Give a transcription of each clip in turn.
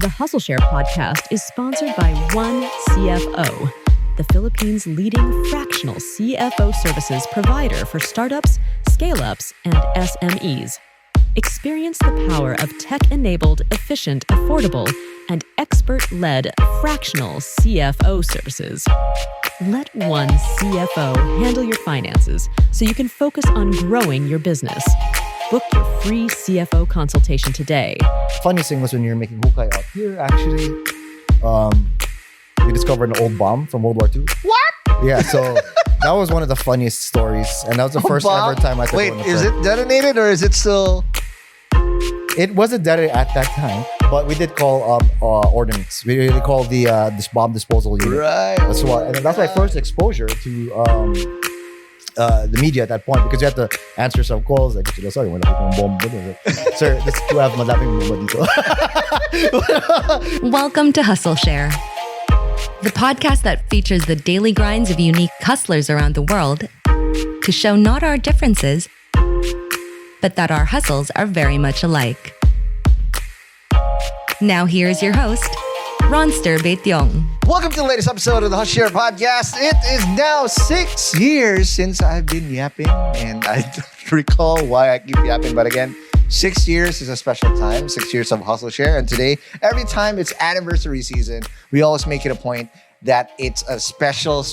The Hustleshare podcast is sponsored by OneCFO, the Philippines' leading fractional CFO services provider for startups, scale-ups, and SMEs. Experience the power of tech-enabled, efficient, affordable, and expert-led fractional CFO services. Let OneCFO handle your finances so you can focus on growing your business. Book your free CFO consultation today. Funniest thing was when you're making hukay out here, actually, we discovered an old bomb from World War II. What? Yeah, so that was one of the funniest stories. And that was the first ever time I took Wait, one. is it detonated or is it still... It wasn't detonated at that time, but we did call ordnance. We called the this bomb disposal unit. Right. That's why, and that's my first exposure to the media at that point, because you had to answer some calls like, sorry, wala akong bomb. Sir, this you have madaming bomba dito. Welcome to Hustleshare, the podcast that features the daily grinds of unique hustlers around the world to show not our differences, but that our hustles are very much alike. Now here's your host, Ronster Betyong. Welcome to the latest episode of the Hustleshare podcast. It is now 6 years since I've been yapping, and I don't recall why I keep yapping, but again, 6 years is a special time, 6 years of Hustleshare, and today, every time it's anniversary season, we always make it a point that it's a special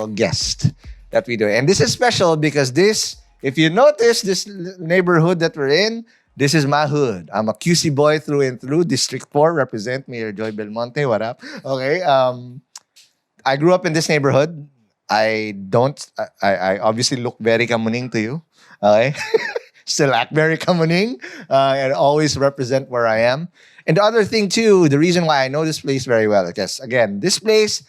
guest that we do. And this is special because this, if you notice, this neighborhood that we're in, this is my hood. I'm a QC boy through and through. District 4, represent Mayor Joy Belmonte. What up? Okay. I grew up in this neighborhood. I obviously look very kamuning to you. Okay. Still act very kamuning and always represent where I am. And the other thing too, the reason why I know this place very well, because again, this place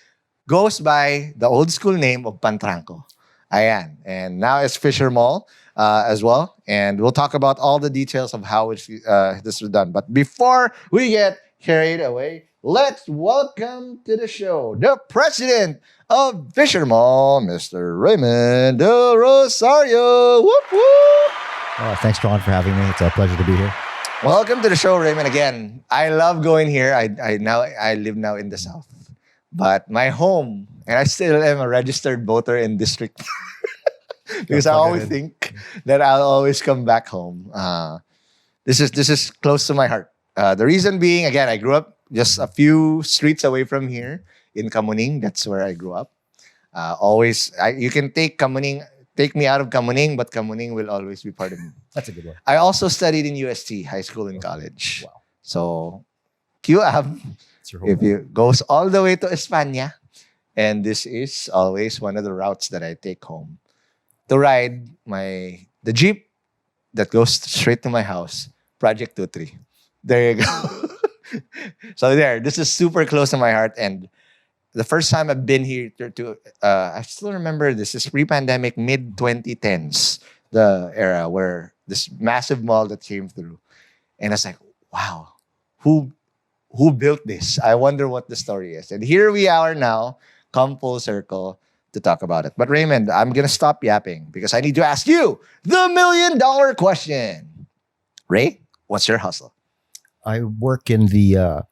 goes by the old school name of Pantranco. Ayan. And now it's Fisher Mall as well. And we'll talk about all the details of how this was done. But before we get carried away, let's welcome to the show the president of Fisher Mall, Mr. Raymond Del Rosario. Whoop, whoop. Thanks, John, for having me. It's a pleasure to be here. Welcome to the show, Raymond. Again, I love going here. I live now in the South. But my home, and I still am a registered voter in District because I always think that I'll always come back home. This is close to my heart. The reason being, again, I grew up just a few streets away from here in Kamuning. That's where I grew up. You can take me out of Kamuning, but Kamuning will always be part of me. That's a good one. I also studied in UST, high school and college. Wow. So, QAB, if you goes all the way to España, and this is always one of the routes that I take home to ride the Jeep that goes straight to my house, Project 23. There you go. So this is super close to my heart. And the first time I've been here I still remember this is pre-pandemic, mid-2010s, the era where this massive mall that came through. And I was like, wow, who built this? I wonder what the story is. And here we are now, come full circle to talk about it. But Raymond, I'm going to stop yapping because I need to ask you the $1 million question. Ray, what's your hustle? I work in the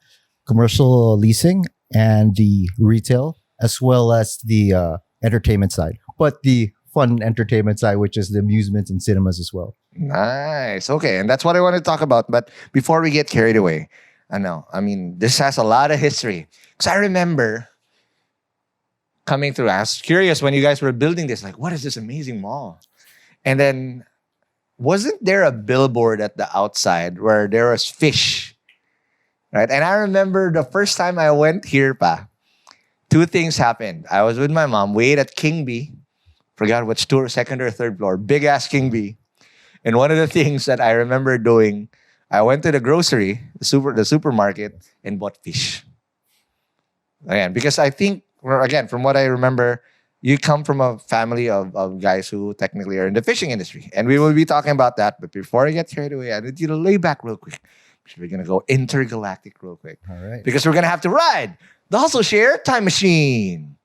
commercial leasing and the retail, as well as the entertainment side. But the fun entertainment side, which is the amusements and cinemas as well. Nice. Okay, and that's what I want to talk about. But before we get carried away, this has a lot of history. Because I remember coming through, I was curious when you guys were building this, like, what is this amazing mall? And then, wasn't there a billboard at the outside where there was fish? Right? And I remember the first time I went here, two things happened. I was with my mom, wait at King B. Forgot which second or third floor, big ass King B. And one of the things that I remember doing, I went to the grocery, the supermarket, and bought fish. Again, because I think, again, from what I remember, you come from a family of guys who technically are in the fishing industry. And we will be talking about that. But before I get carried away, I need you to lay back real quick. We're going to go intergalactic real quick. All right. Because we're going to have to ride the Hustleshare Time Machine.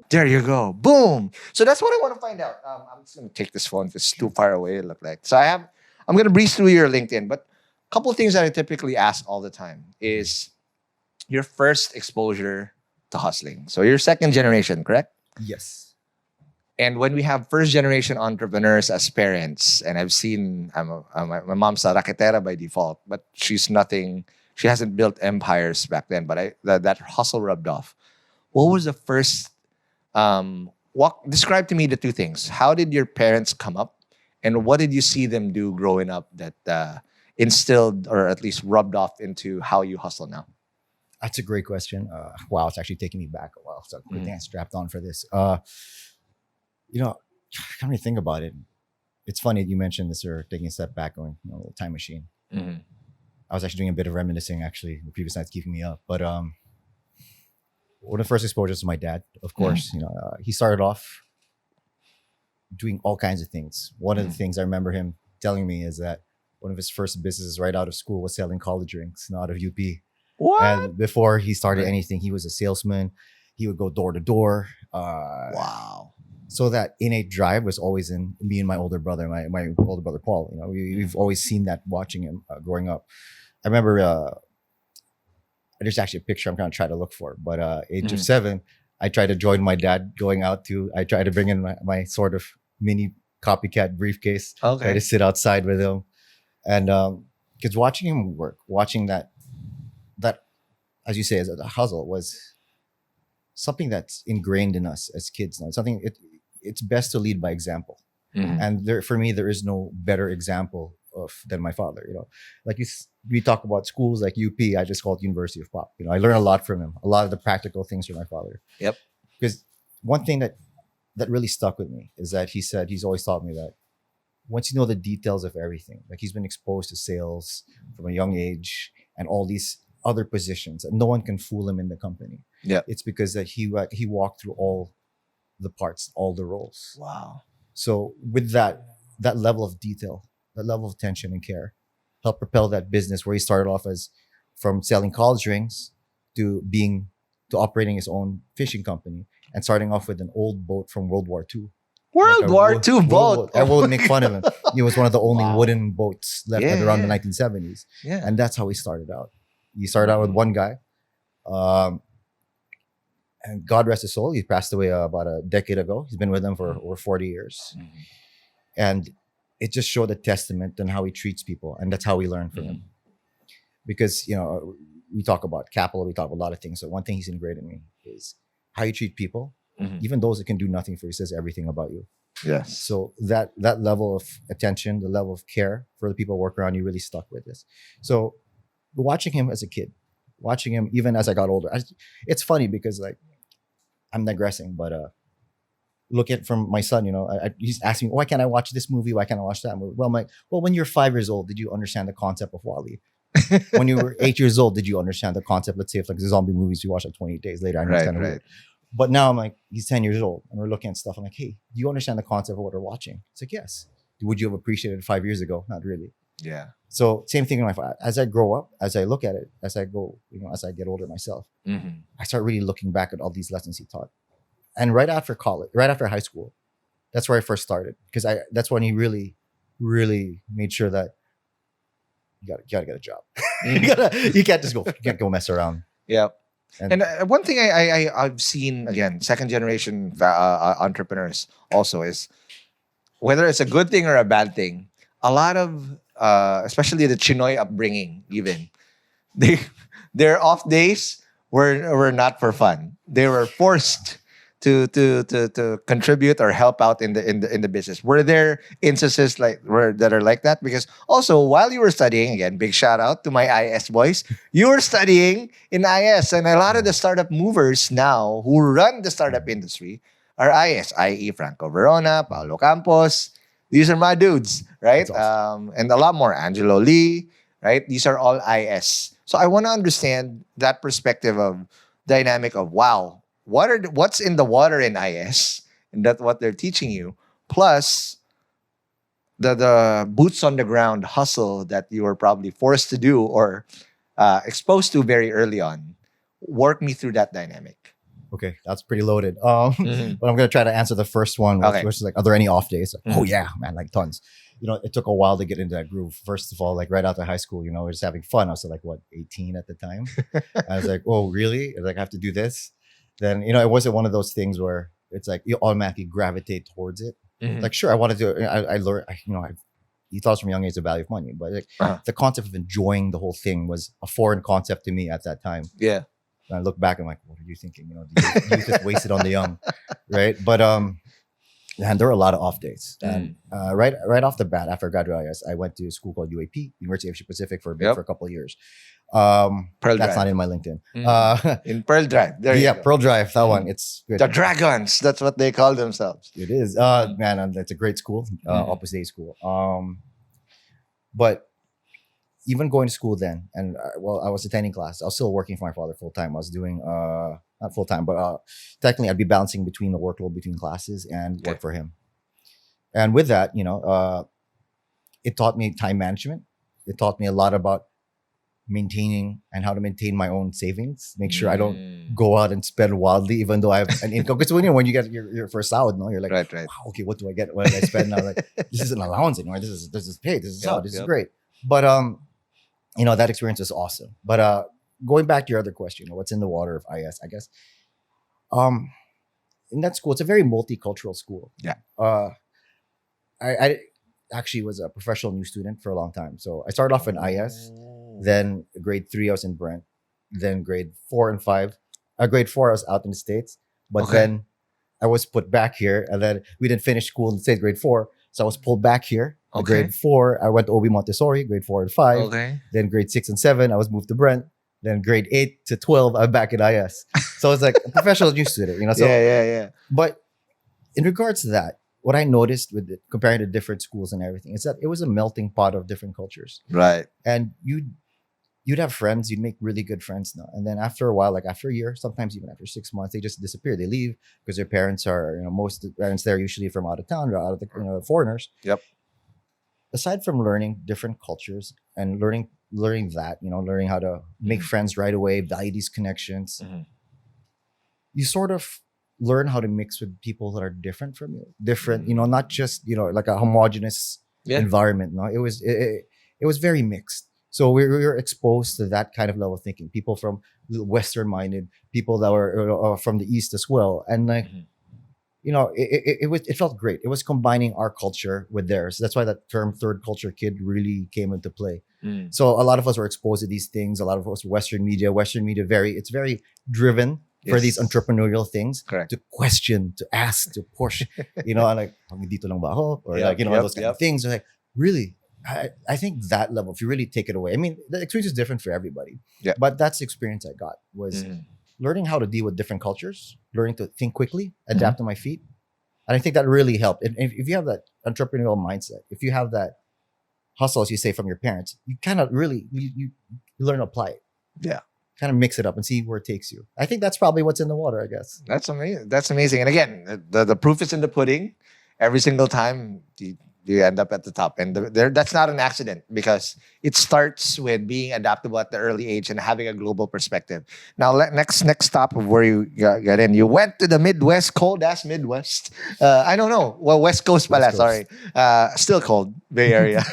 There you go. Boom. So that's what I want to find out. I'm just going to take this phone because it's too far away, it looked like. I'm going to breeze through your LinkedIn. But a couple of things that I typically ask all the time is your first exposure to hustling. So you're second generation, correct? Yes. And when we have first generation entrepreneurs as parents, and I've seen, my mom's a raquetera by default, but she's nothing, she hasn't built empires back then, but that hustle rubbed off. What was the first, describe to me the two things. How did your parents come up? And what did you see them do growing up that instilled or at least rubbed off into how you hustle now? That's a great question. Wow, it's actually taking me back a while. So good thing I strapped on for this. Come to think about it, it's funny you mentioned this or taking a step back, going, time machine. Mm-hmm. I was actually doing a bit of reminiscing, actually, the previous night's keeping me up. But one of the first exposures to my dad, of course, he started off doing all kinds of things. One of the things I remember him telling me is that one of his first businesses right out of school was selling college drinks, out of UP. What? And before he started anything, he was a salesman. He would go door to door. Wow. So that innate drive was always in me and my older brother, my older brother Paul. We've always seen that watching him growing up. I remember there's actually a picture I'm going to try to look for, but age of 7, I tried to join my dad going out I tried to bring in my sort of mini copycat briefcase. Okay. Try to sit outside with him. And because watching him work, watching that, as you say, as a hustle was something that's ingrained in us as kids. Now, something it's best to lead by example. Mm-hmm. And for me, there is no better example than my father. Like we talk about schools like UP, I just call it University of Pop. I learned a lot from him, a lot of the practical things from my father. Yep. Because one thing that really stuck with me is that he said, he's always taught me that once you know the details of everything, like he's been exposed to sales from a young age and all these other positions, and no one can fool him in the company. Yeah. It's because that he walked through all the parts, all the roles. Wow. So with that level of detail, that level of attention and care, helped propel that business where he started off as from selling college drinks to operating his own fishing company and starting off with an old boat from World War II. World War II boat. Everyone would make fun of him. He was one of the only wooden boats left around the 1970s. Yeah. And that's how he started out. He started out with one guy. And God rest his soul, he passed away about a decade ago. He's been with them for over 40 years. Mm-hmm. And it just showed a testament on how he treats people. And that's how we learn from him. Because, we talk about capital, we talk about a lot of things. So one thing he's ingrained in me is how you treat people, even those that can do nothing for you, says everything about you. Yes. So that level of attention, the level of care for the people who work around you really stuck with this. So watching him as a kid, watching him even as I got older, it's funny because like I'm digressing, but look at from my son, he's asking me, why can't I watch this movie? Why can't I watch that movie? Well, I'm like, when you're 5 years old, did you understand the concept of WALL-E? When you were 8 years old, did you understand the concept? Let's say if like the zombie movies you watch like 28 days later, I understand it. But now I'm like, he's 10 years old and we're looking at stuff. I'm like, hey, do you understand the concept of what we're watching? It's like, yes. Would you have appreciated it 5 years ago? Not really. Yeah. So same thing in life. As I grow up, as I look at it, as I go, as I get older myself, I start really looking back at all these lessons he taught. And right after college, right after high school, that's where I first started. Because that's when he really, really made sure that you gotta get a job. You can't just go. You can't go mess around. Yeah. And one thing I've seen, again, second generation entrepreneurs also is whether it's a good thing or a bad thing, a lot of, especially the Chinoy upbringing, even, their off days were not for fun. They were forced to contribute or help out in the business. Were there instances that are like that? Because also while you were studying, again, big shout out to my IS boys, you were studying in IS, and a lot of the startup movers now who run the startup industry are IS, i.e. Franco Verona, Paulo Campos. These are my dudes, right? Awesome. And a lot more, Angelo Lee, right? These are all IS. So I want to understand that perspective of dynamic of, wow, what's in the water in IS, and that's what they're teaching you, plus the boots on the ground hustle that you were probably forced to do or exposed to very early on. Work me through that dynamic. Okay, that's pretty loaded. Mhm. But I'm gonna try to answer the first one, Okay. which is like, are there any off days? Like, oh Mhm. yeah, man, like tons. It took a while to get into that groove. First of all, like right after high school, we were just having fun. I was like, what, 18 at the time? I was like, oh really? I was like, I have to do this. Then it wasn't one of those things where it's like you automatically gravitate towards it. Mhm. Like sure, I want to do it. I learned. You thought from a young age the value of money, but like the concept of enjoying the whole thing was a foreign concept to me at that time. Yeah. And I look back and I'm like, what are you thinking? Youth is wasted on the young, right? But and there were a lot of off days. And right off the bat, after I graduated, I went to a school called UAP, University of Asia Pacific, for a couple of years. Pearl That's Drive. not in my LinkedIn. In Pearl Drive. There you Yeah, go. Pearl Drive, that one. It's good. The Dragons. That's what they call themselves. It is. Man, that's a great school, opposite day school. But even going to school then, and I was attending class. I was still working for my father full time. I was doing not full time, but technically I'd be balancing between the workload between classes and work for him. And with that, it taught me time management. It taught me a lot about maintaining and how to maintain my own savings. Make sure I don't go out and spend wildly, even though I have an income. Because when you get your first salad, you're like, Right. wow, okay, what do I get? What did I spend? Now, like, this is an allowance anymore. This is paid. This is salad. This is great. But that experience was awesome. But going back to your other question, what's in the water of IS? I guess in that school, it's a very multicultural school. Yeah. I actually was a professional news student for a long time. So I started off in IS, then grade 3 I was in Brent, then grade 4 and 5. Grade 4 I was out in the States, but then I was put back here, and then we didn't finish school in the States, grade 4. So I was pulled back here. Grade 4, I went to OB Montessori, grade 4 and 5. Okay. Then grade 6 and 7, I was moved to Brent. Then grade 8 to 12, I'm back at IS. So it's like a professional news student, So, yeah. But in regards to that, what I noticed with it, comparing to different schools and everything, is that it was a melting pot of different cultures. Right. And you'd have friends, you'd make really good friends now. And then after a while, like after a year, sometimes even after 6 months, they just disappear. They leave because their parents are, most of the parents there are usually from out of town or out of the foreigners. Yep. Aside from learning different cultures and learning that, learning how to make friends right away, value these connections, you sort of learn how to mix with people that are different from you. Different, not just, like a homogenous environment. No, it was very mixed. So we were exposed to that kind of level of thinking. People from Western-minded, people that were from the East as well, and like, it felt great. It was combining our culture with theirs. That's why that term "third culture kid" really came into play. So a lot of us were exposed to these things. A lot of us Western media, it's very driven for these entrepreneurial things. Correct. To question, to ask, to push. Like dito lang ba ako? Or those kind of things. Like really. I think that level, if you really take it away, I mean, the experience is different for everybody. Yeah. But that's the experience I got was learning how to deal with different cultures, learning to think quickly, adapt on my feet. And I think that really helped. And if you have that entrepreneurial mindset, if you have that hustle, as you say, from your parents, you kind of really, you learn to apply it. Yeah. Kind of mix it up and see where it takes you. I think that's probably what's in the water, I guess. That's amazing. And again, the proof is in the pudding. Every single time you end up at the top, and that's not an accident, because it starts with being adaptable at the early age and having a global perspective. Now, next stop of where you got in, you went to the Midwest, cold ass Midwest. I don't know, well, West Coast pala. Sorry, still cold, Bay Area.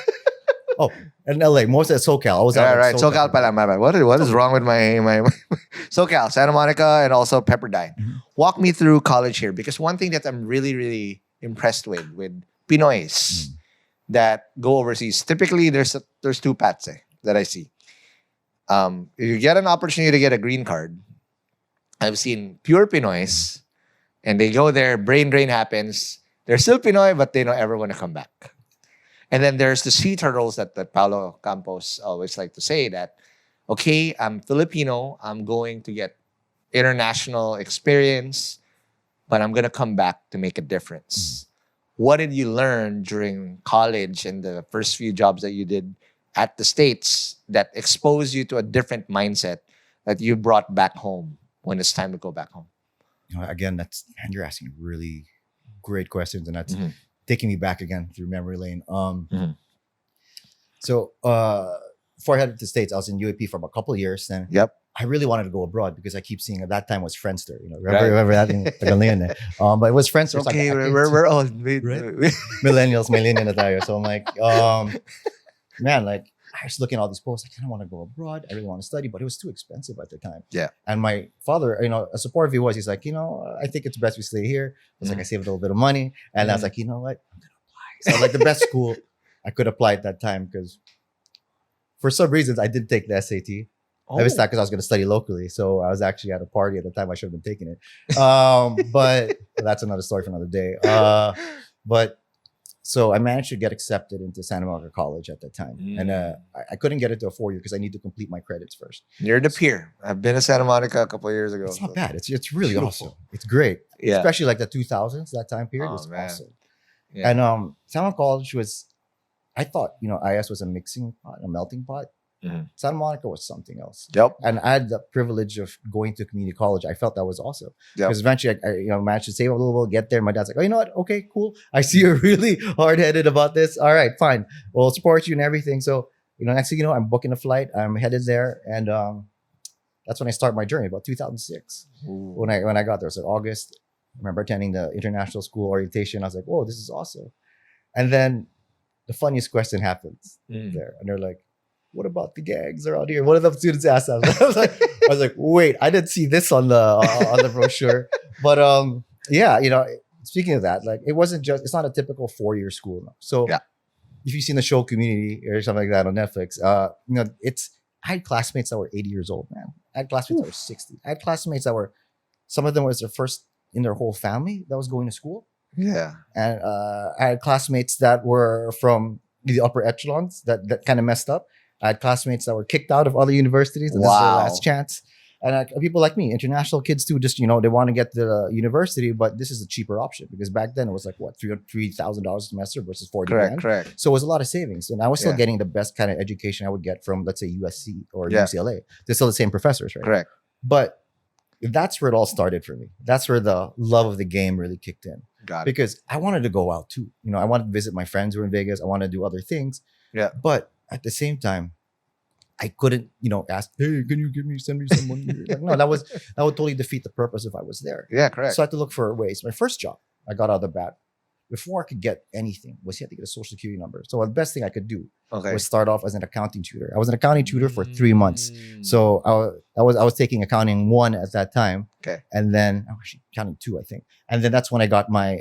Oh, and LA, most of SoCal. I was out right, SoCal pala. My bad. What is wrong with my SoCal, Santa Monica, and also Pepperdine? Walk me through college here, because one thing that I'm really, really impressed with Pinoys that go overseas. Typically, there's two paths that I see. If you get an opportunity to get a green card, I've seen pure Pinoys, and they go there, brain drain happens. They're still Pinoy, but they don't ever want to come back. And then there's the sea turtles that Paolo Campos always like to say that, okay, I'm Filipino, I'm going to get international experience, but I'm going to come back to make a difference. What did you learn during college and the first few jobs that you did at the States that exposed you to a different mindset that you brought back home when it's time to go back home? Again, you're asking really great questions, and that's taking me back again through memory lane. So before I headed to the States, I was in UAP for about a couple of years. Then I really wanted to go abroad because I keep seeing at that time was Friendster. Remember that in Tagalog? But it was Friendster. So Okay, we're all millennials, millennial na tayo. So I'm like, man, like I was looking at all these posts. I kind of want to go abroad. I really want to study, but it was too expensive at the time. Yeah. And my father, as supportive he was, he's like, I think it's best we stay here. I was like, I saved a little bit of money, and I was like, you know what, I'm gonna apply. So like the best school I could apply at that time because for some reasons I did take the SAT. I was that because I was going to study locally. So I was actually at a party at the time. I should have been taking it. But that's another story for another day. But so I managed to get accepted into Santa Monica College at that time. And I couldn't get it to a 4-year because I need to complete my credits first. Near the pier. I've been to Santa Monica a couple of years ago. It's not bad. It's really beautiful. awesome. It's great. Yeah. Especially like the 2000s, that time period was awesome. Yeah. And Santa Monica College was, I thought, IS was a mixing pot, a melting pot. Santa Monica was something else. Yep. And I had the privilege of going to community college. I felt that was awesome. Because eventually I managed to save a little bit, get there. My dad's like, oh, you know what? Okay, cool. I see you're really hard-headed about this. All right, fine. We'll support you and everything. So, next thing you know, I'm booking a flight. I'm headed there. And that's when I start my journey, about 2006. When I got there. So August, I remember attending the international school orientation. I was like, whoa, this is awesome. And then the funniest question happens there. And they're like, what about the gangs around here? One of the students asked that. I was like, wait, I didn't see this on the brochure. But speaking of that, like it's not a typical 4-year school now. So if you've seen the show Community or something like that on Netflix, I had classmates that were 80 years old, man. I had classmates that were 60. I had classmates that were, some of them was their first in their whole family that was going to school. Yeah. And I had classmates that were from the upper echelons that kind of messed up. I had classmates that were kicked out of other universities. And this is their last chance. And people like me, international kids too, just, they want to get the university, but this is a cheaper option because back then it was like, what, $3,000 a semester versus $40,000. Correct. So it was a lot of savings. And I was still getting the best kind of education I would get from, let's say, USC or UCLA. They're still the same professors, right? Correct. But that's where it all started for me. That's where the love of the game really kicked in. Got it. Because I wanted to go out too. I wanted to visit my friends who were in Vegas. I wanted to do other things. Yeah. But at the same time, I couldn't, ask, hey, can you send me some money? Like, no, that would totally defeat the purpose if I was there. Yeah, correct. So I had to look for ways. My first job, I got out of the bat. Before I could get anything, was you had to get a social security number. So the best thing I could do was start off as an accounting tutor. I was an accounting tutor for 3 months. So I was taking accounting 1 at that time. Okay. And then actually accounting 2, I think. And then that's when I got my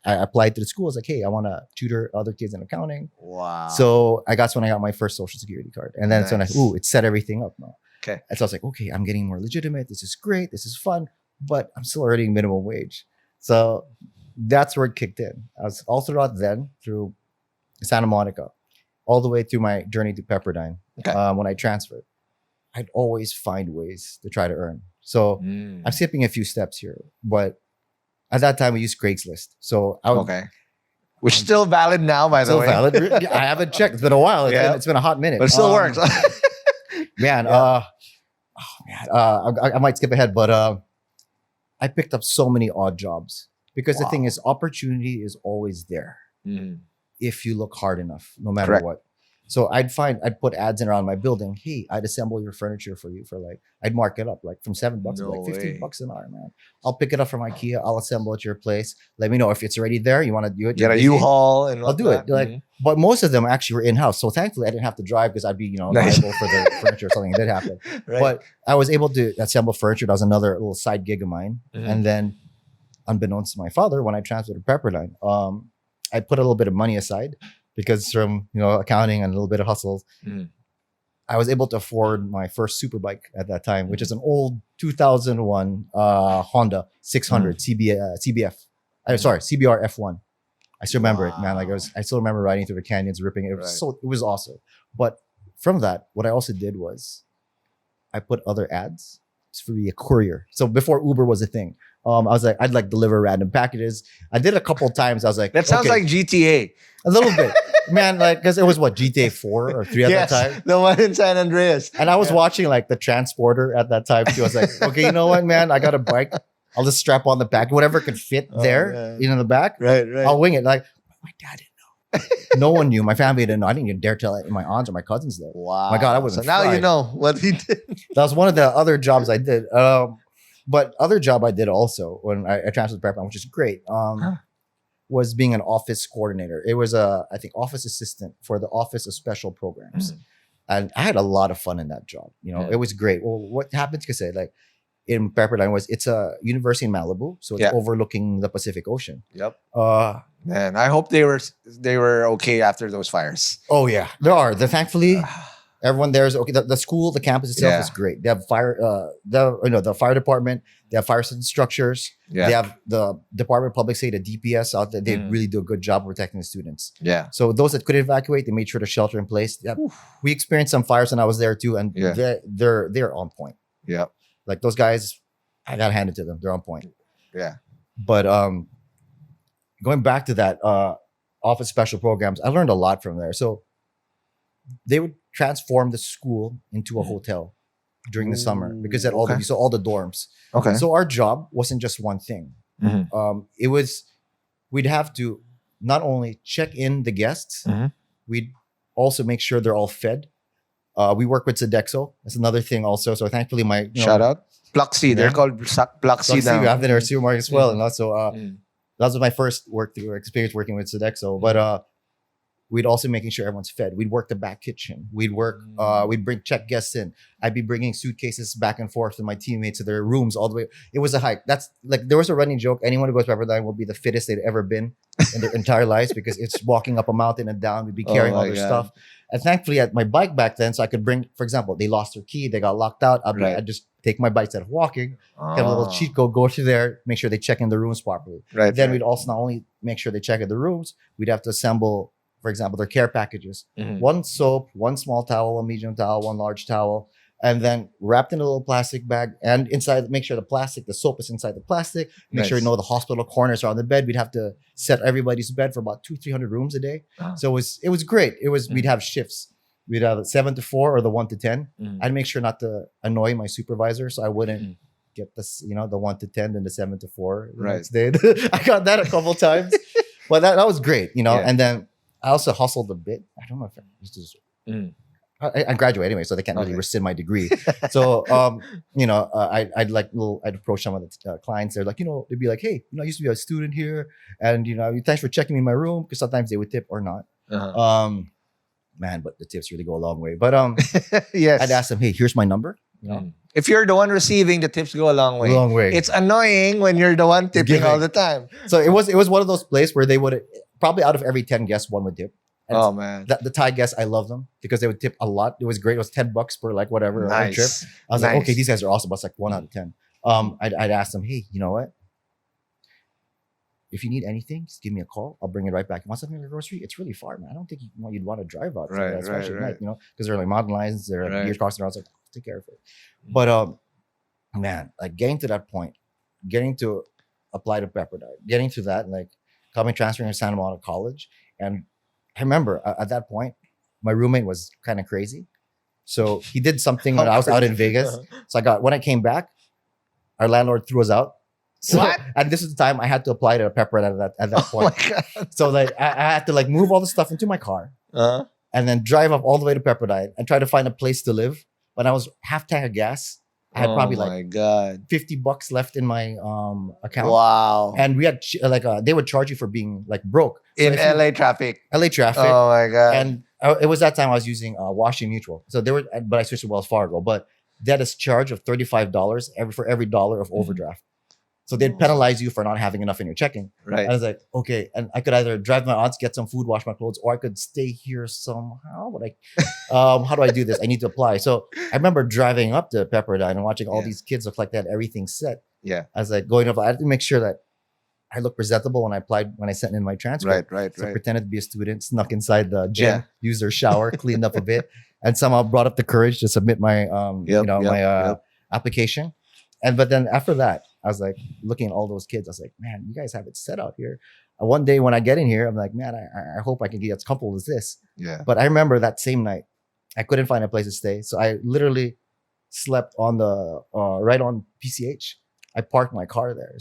I applied to the school. I was like, hey, I want to tutor other kids in accounting. Wow. So that's when I got my first social security card. And then it's when it set everything up now. Okay. And so I was like, okay, I'm getting more legitimate. This is great. This is fun. But I'm still earning minimum wage. So that's where it kicked in. I was all throughout then, through Santa Monica, all the way through my journey to Pepperdine. Okay. When I transferred, I'd always find ways to try to earn. So I'm skipping a few steps here, but at that time we used Craigslist. So I would, which is still valid now, by the way. Still valid. I haven't checked. It's been a while. It's been a hot minute. But it still works. Man, I might skip ahead, but I picked up so many odd jobs because the thing is, opportunity is always there if you look hard enough, no matter what. So I'd put ads in around my building. Hey, I'd assemble your furniture for you for I'd mark it up from $7 to $15 an hour, man. I'll pick it up from IKEA. I'll assemble at your place. Let me know if it's already there. You want to do it? Get a U-Haul and I'll do it. But most of them actually were in-house. So thankfully I didn't have to drive because I'd be, liable for the furniture if something did happen. Right. But I was able to assemble furniture. That was another little side gig of mine. And then unbeknownst to my father, when I transferred to Pepperdine, I put a little bit of money aside. Because from accounting and a little bit of hustles, I was able to afford my first super bike at that time, which is an old 2001 Honda 600 CBR F1. I still remember it, man. I still remember riding through the canyons, ripping it. It was awesome. But from that, what I also did was I put other ads for a courier. So before Uber was a thing, I was like, I'd deliver random packages. I did a couple times. I was like, that sounds like GTA. A little bit, man. Because it was GTA 4 or 3 at that time. The one in San Andreas. And I was watching the Transporter at that time too. I was like, okay, you know what, man? I got a bike. I'll just strap on the back, whatever could fit there, in the back. Right. I'll wing it. My dad didn't know. No one knew. My family didn't know. I didn't even dare tell my aunts or my cousins there. Wow. My God, I would have So now you know what he did. That was one of the other jobs I did. But other job I did also when I transferred to prep, which is great, was being an office coordinator. It was I think office assistant for the Office of Special Programs. And I had a lot of fun in that job. It was great. Well, what happens, because like in Pepperdine it's a university in Malibu, so it's overlooking the Pacific Ocean. Yep. Man, I hope they were okay after those fires. Oh yeah, they're thankfully everyone there is okay. The school, the campus itself is great. They have the fire department. They have fire structures. Yeah. They have the Department of Public Safety, the DPS out there. They really do a good job protecting the students. Yeah. So those that couldn't evacuate, they made sure to shelter in place. Yeah. We experienced some fires when I was there too, and they're on point. Yeah. Like those guys, I gotta hand it to them. They're on point. Yeah. But going back to that office special programs, I learned a lot from there. So they would transform the school into a hotel during the summer because at all the dorms. Okay. So our job wasn't just one thing. It was we'd have to not only check in the guests, we'd also make sure they're all fed. We work with Sodexo. That's another thing also. So thankfully shout out Pluxy. They're called Pluxy now. We have in our supermarket as well, and also that was my first experience working with Sodexo. But we'd also making sure everyone's fed. We'd work the back kitchen. We'd bring check guests in. I'd be bringing suitcases back and forth with my teammates to their rooms all the way. It was a hike. That's like, there was a running joke. Anyone who goes to Pepperdine will be the fittest they'd ever been in their entire lives because it's walking up a mountain and down. We'd be carrying all their stuff. And thankfully, I had my bike back then, so I could bring, for example, they lost their key, they got locked out. I'd just take my bike instead of walking, get a little cheat code, go through there, make sure they check in the rooms properly. Then we'd also not only make sure they check in the rooms, we'd have to assemble, for example, their care packages. One soap, one small towel, one medium towel, one large towel, and then wrapped in a little plastic bag. And inside, make sure the soap is inside the plastic. Make sure the hospital corners are on the bed. We'd have to set everybody's bed for about 200-300 rooms a day. So it was great. We'd have shifts. We'd have 7 to 4 or the 1 to 10. I'd make sure not to annoy my supervisor, so I wouldn't get this, the 1 to 10 and the 7 to 4 the next day. I got that a couple times, but that was great, And then I also hustled a bit. I don't know if it's just. I graduated anyway, so they can't really rescind my degree. So, I'd approach some of the clients. They're like, they'd be like, hey, I used to be a student here, and thanks for checking me in my room, because sometimes they would tip or not. Man, but the tips really go a long way. But yes, I'd ask them, hey, here's my number. If you're the one receiving, the tips go a long way. Long way. It's annoying when you're the one tipping all the time. So it was one of those places where they would probably out of every 10 guests, one would tip. And man, the Thai guests, I love them because they would tip a lot. It was great. It was $10 per whatever nice. Trip. I was like, okay, these guys are awesome. But it's like 1 out of 10. I'd ask them, hey, you know what? If you need anything, just give me a call. I'll bring it right back. You want something in the grocery? It's really far, man. I don't think you'd want to drive out, especially at night, because they're like mountain lions, they're deer crossing around. I was like, take care of it. But man, like getting to that point, getting to apply to Pepperdine, getting to that, like transferring to Santa Monica College, and I remember at that point, my roommate was kind of crazy. So he did something when I was out in Vegas. So when I came back, our landlord threw us out. So, what? And this is the time I had to apply to a Pepperdine at that point. My God. So I had to move all the stuff into my car and then drive up all the way to Pepperdine and try to find a place to live. When I was half tank of gas, I had probably $50 left in my account. Wow. And we had they would charge you for being broke. So in LA traffic. LA traffic. Oh my God. And it was that time I was using Washington Mutual. So but I switched to Wells Fargo. But they had a charge of $35 for every dollar of overdraft. So they'd penalize you for not having enough in your checking. Right. And I was like, okay. And I could either drive my aunts, get some food, wash my clothes, or I could stay here somehow. But how do I do this? I need to apply. So I remember driving up to Pepperdine and watching all these kids look like they had everything set. Yeah. I was going up. I had to make sure that I looked presentable when I sent in my transcript. Right. So I pretended to be a student, snuck inside the gym, used their shower, cleaned up a bit, and somehow brought up the courage to submit my application. But then after that, I was looking at all those kids. I was like, man, you guys have it set out here. One day when I get in here, I'm like, man, I hope I can get as comfortable as this. Yeah. But I remember that same night, I couldn't find a place to stay. So I literally slept on the right on PCH. I parked my car there.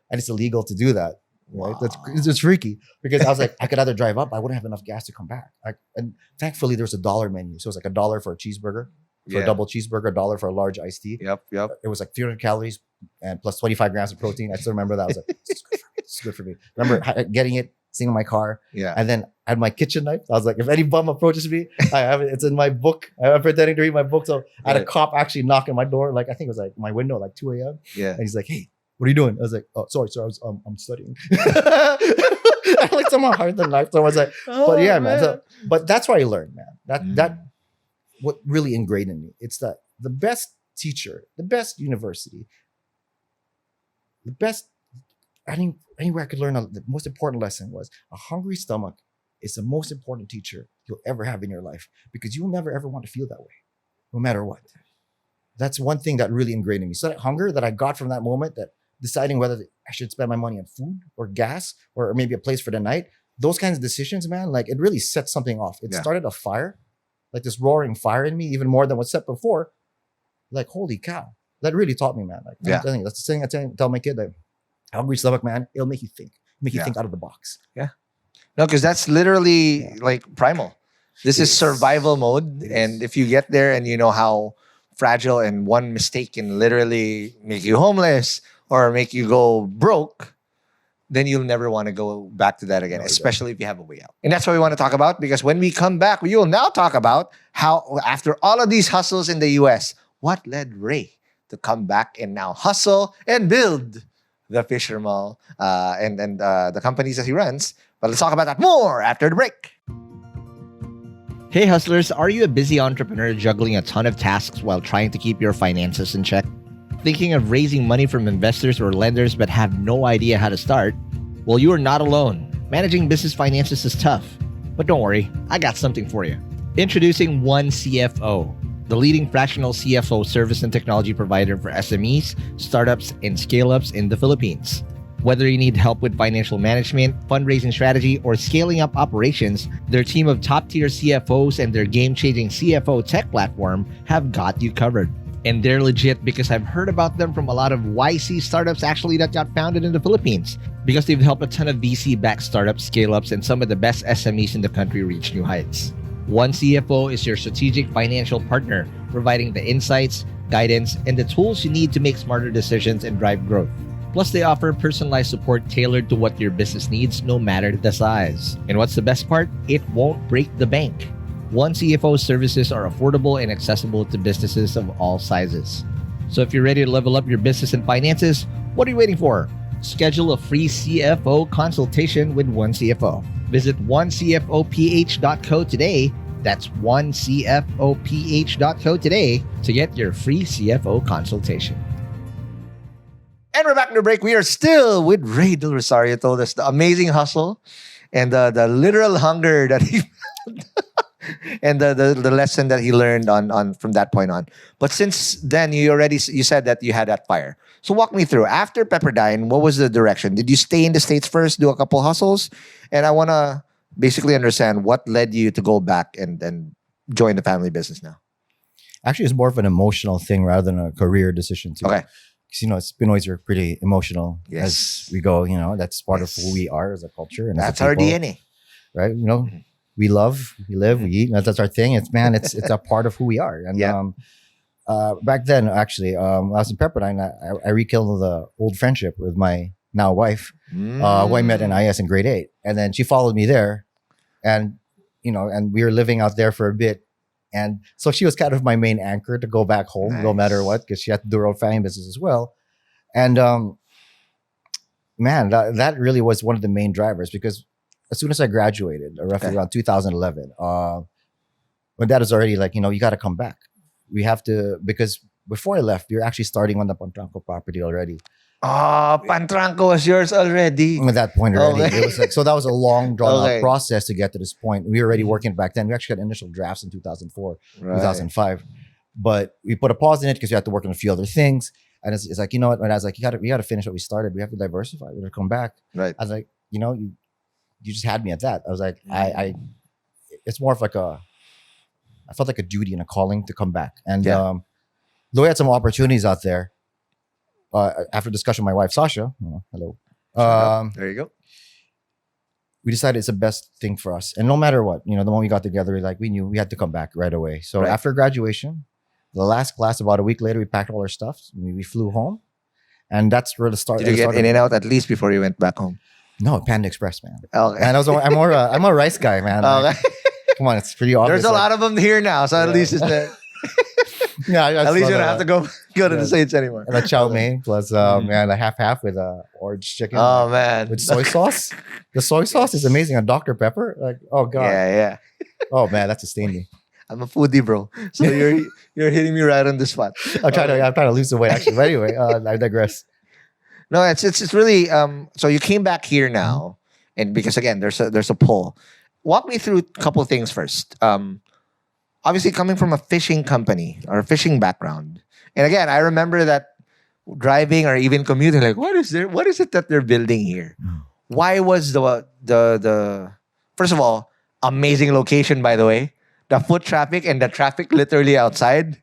And it's illegal to do that. Right? Wow. It's freaky because I was like, I could either drive up, I wouldn't have enough gas to come back. And thankfully, there's a $1 menu, so it's like $1 for a cheeseburger, for a double cheeseburger, $1 for a large iced tea. Yep. It was like 300 calories and plus 25 grams of protein. I still remember that. I was like, this is good for me. This is good for me. Remember getting it, sitting in my car, Yeah. and then I had my kitchen knife. I was like, if any bum approaches me, I have it. It's in my book. I'm pretending to read my book. So I had a cop actually knock on my door, like I think it was like my window, like 2 a.m. Yeah. And he's like, hey, what are you doing? I was like, oh, sorry, sir. I'm studying. I like somehow hard the knife. So I was like, but yeah, man. So, but that's why I learned, man. That what really ingrained in me. It's that the best teacher, the best university, the best anywhere I could learn. The most important lesson was a hungry stomach is the most important teacher you'll ever have in your life because you'll never ever want to feel that way, no matter what. That's one thing that really ingrained in me. So that hunger that I got from that moment, that deciding whether I should spend my money on food or gas or maybe a place for the night, those kinds of decisions, man, like it really set something off. It started a fire, like this roaring fire in me, even more than what's set before. Like, holy cow. That really taught me, man. Like, that's the thing I tell my kid, like, hungry stomach, man, it'll make you think. Make you think out of the box. Yeah. No, because that's literally like primal. This is survival mode. And if you get there and you know how fragile and one mistake can literally make you homeless or make you go broke, then you'll never want to go back to that again, especially if you have a way out. And that's what we want to talk about, because when we come back, we will now talk about how, after all of these hustles in the US, what led Ray to come back and now hustle and build the Fisher Mall and the companies that he runs. But let's talk about that more after the break. Hey hustlers, are you a busy entrepreneur juggling a ton of tasks while trying to keep your finances in check? Thinking of raising money from investors or lenders but have no idea how to start? Well, you are not alone. Managing business finances is tough. But don't worry, I got something for you. Introducing OneCFO, the leading fractional CFO service and technology provider for SMEs, startups, and scale-ups in the Philippines. Whether you need help with financial management, fundraising strategy, or scaling up operations, their team of top-tier CFOs and their game-changing CFO tech platform have got you covered. And they're legit because I've heard about them from a lot of YC startups actually that got founded in the Philippines, because they've helped a ton of VC-backed startups, scale-ups, and some of the best SMEs in the country reach new heights. OneCFO is your strategic financial partner, providing the insights, guidance, and the tools you need to make smarter decisions and drive growth. Plus, they offer personalized support tailored to what your business needs, no matter the size. And what's the best part? It won't break the bank. OneCFO services are affordable and accessible to businesses of all sizes. So if you're ready to level up your business and finances, what are you waiting for? Schedule a free CFO consultation with OneCFO. Visit onecfoph.co today. That's onecfoph.co today to get your free CFO consultation. And we're back in the break. We are still with Ray Del Rosario. Told us the amazing hustle and the literal hunger that he and the lesson that he learned on from that point on. But since then, you said that you had that fire. So walk me through. After Pepperdine, what was the direction? Did you stay in the States first, do a couple hustles? And I want to basically understand what led you to go back and join the family business now. Actually, it's more of an emotional thing rather than a career decision too. Okay. Because, Pinoys are pretty emotional as we go. That's part of who we are as a culture. And that's as a people, our DNA. Right? We love, we live, we eat. That's our thing. It's a part of who we are. And back then, actually, I was in Pepperdine. I rekindled the old friendship with my now wife, who I met in IS in grade 8. And then she followed me there. And, and we were living out there for a bit. And so she was kind of my main anchor to go back home, no matter what, because she had to do her own family business as well. And man, that really was one of the main drivers, because as soon as I graduated, roughly around 2011, my dad was already like, you got to come back. We have to, because before I left, we were actually starting on the Pantranco property already. Pantranco was yours already. At that point already. Okay. It was like, so that was a long drawn out process to get to this point. We were already working back then. We actually had initial drafts in 2004, 2005. But we put a pause in it because we had to work on a few other things. And it's like, you know what? And I was like, we got to finish what we started. We have to diversify. We got to come back. Right. I was like, you just had me at that. I was like, it's more of like I felt like a duty and a calling to come back. And though we had some opportunities out there, after discussion with my wife, Sasha, hello, There you go. We decided it's the best thing for us. And no matter what, the moment we got together, like we knew we had to come back right away. So after graduation, the last class, about a week later, we packed all our stuff. We flew home. And that's where the start. Did you get in and out at least before you went back home? No, Panda Express, man. Okay. And I'm a rice guy, man. Okay. Come on, it's pretty obvious. There's a lot of them here now, so at least it's the. At least you don't have to go to the States anymore. And a chow mein plus a half with orange chicken. Oh man, with soy sauce. The soy sauce is amazing. And Dr. Pepper, like oh god. Yeah. Oh man, that sustained me. I'm a foodie, bro. So you're hitting me right on the spot. I'm trying to lose the weight actually. But anyway, I digress. No, it's really so you came back here now, and because again there's a pull. Walk me through a couple of things first. Obviously coming from a fishing company or a fishing background. And again, I remember that driving or even commuting, like, what is it that they're building here? Why was the first of all, amazing location, by the way. The foot traffic and the traffic literally outside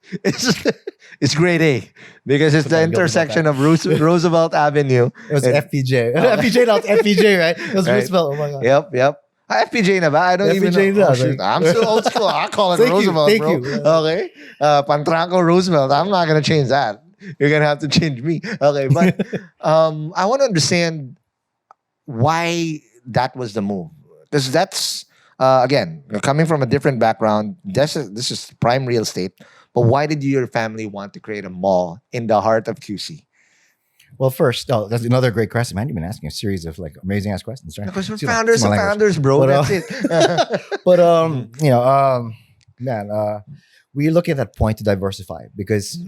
is grade A because it's the intersection of Roosevelt Avenue. It was FPJ. FPJ, not FPJ, right? It was Roosevelt. Oh my god. Yep. FPJ na ba? I don't even know. I'm still old school. I call it Roosevelt, bro. Okay. Pantranco Roosevelt. I'm not going to change that. You're going to have to change me. Okay. But I want to understand why that was the move. Because that's, again, coming from a different background, this is prime real estate. But why did your family want to create a mall in the heart of QC? Well, first, that's another great question, man. You've been asking a series of like amazing ass questions, right? Because we're founders, bro. But, that's it. But we look at that point to diversify because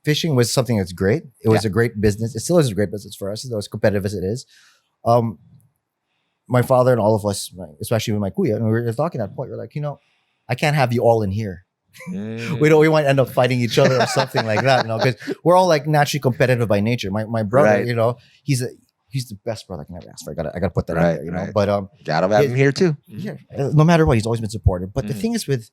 fishing was something that's great. It was a great business. It still is a great business for us, as competitive as it is. My father and all of us, especially with my kuya, and we were talking at that point. We're like, I can't have you all in here. We might end up fighting each other or something like that, because we're all like naturally competitive by nature. My brother, he's the best brother I can ever ask for. I gotta put that out there, But gotta have him here too. Yeah, no matter what, he's always been supportive. But the thing is with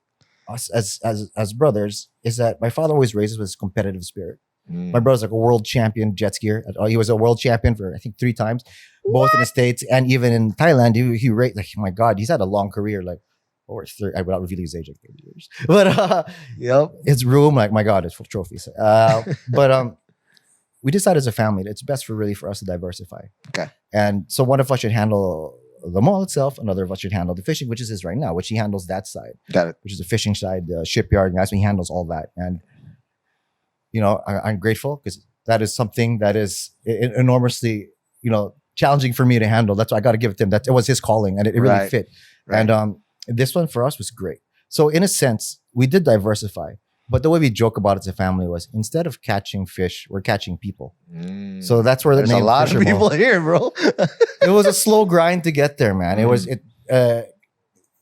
us as brothers is that my father always raised us with this competitive spirit. My brother's like a world champion jet skier. He was a world champion for I think 3 times, both in the States and even in Thailand. He raced like, oh my god, he's had a long career, like over 30. Without revealing his age, like 30 years. But his room, like my god, it's full of trophies. But we decided as a family that it's best for us to diversify. Okay. And so one of us should handle the mall itself, another of us should handle the fishing, which is his right now, which he handles that side. Got it. Which is the fishing side, the shipyard, and that's when he handles all that. And I'm grateful because that is something that is enormously, challenging for me to handle. That's why I got to give it to him. It was his calling, and it really fit. Right. And this one for us was great. So in a sense, we did diversify. But the way we joke about it as a family was instead of catching fish, we're catching people. So that's where the There's name a lot Fisher of people Mall. here, bro. It was a slow grind to get there, man. It was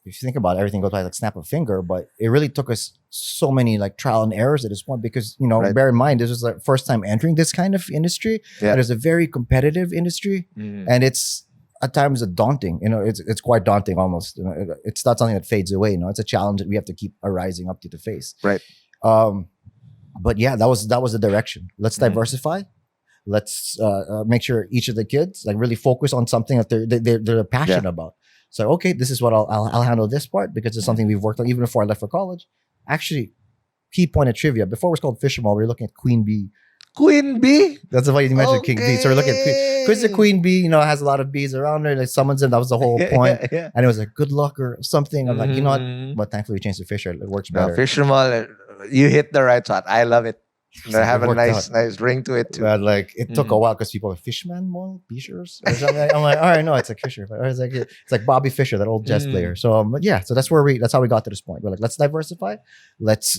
if you think about it, everything goes by like snap of a finger, but it really took us so many like trial and errors at this point because, bear in mind, this was the first time entering this kind of industry. Yeah. It is a very competitive industry and it's at times daunting, it's quite daunting almost. It's not something that fades away, it's a challenge that we have to keep arising up to the face. Right. But yeah, that was the direction. Let's diversify. Let's make sure each of the kids like really focus on something that they're passionate about. So, okay, this is what I'll handle this part because it's something we've worked on even before I left for college. Actually, key point of trivia. Before it was called Fisher Mall, we were looking at Queen Bee. Queen Bee? That's why you mentioned King Bee. So we're looking at because the Queen Bee, has a lot of bees around her. Like summons them. That was the whole point. Yeah. And it was like good luck or something. I'm like, you know what? But thankfully we changed to Fisher. It works better. Fisher Mall, you hit the right spot. I love it. They have a nice ring to it too. But like it took a while because people are Fishman Mall, Fishers. I'm like, all right, no, it's like Fisher. It's like Bobby Fischer, that old jazz player. So so that's how we got to this point. We're like, let's diversify. Let's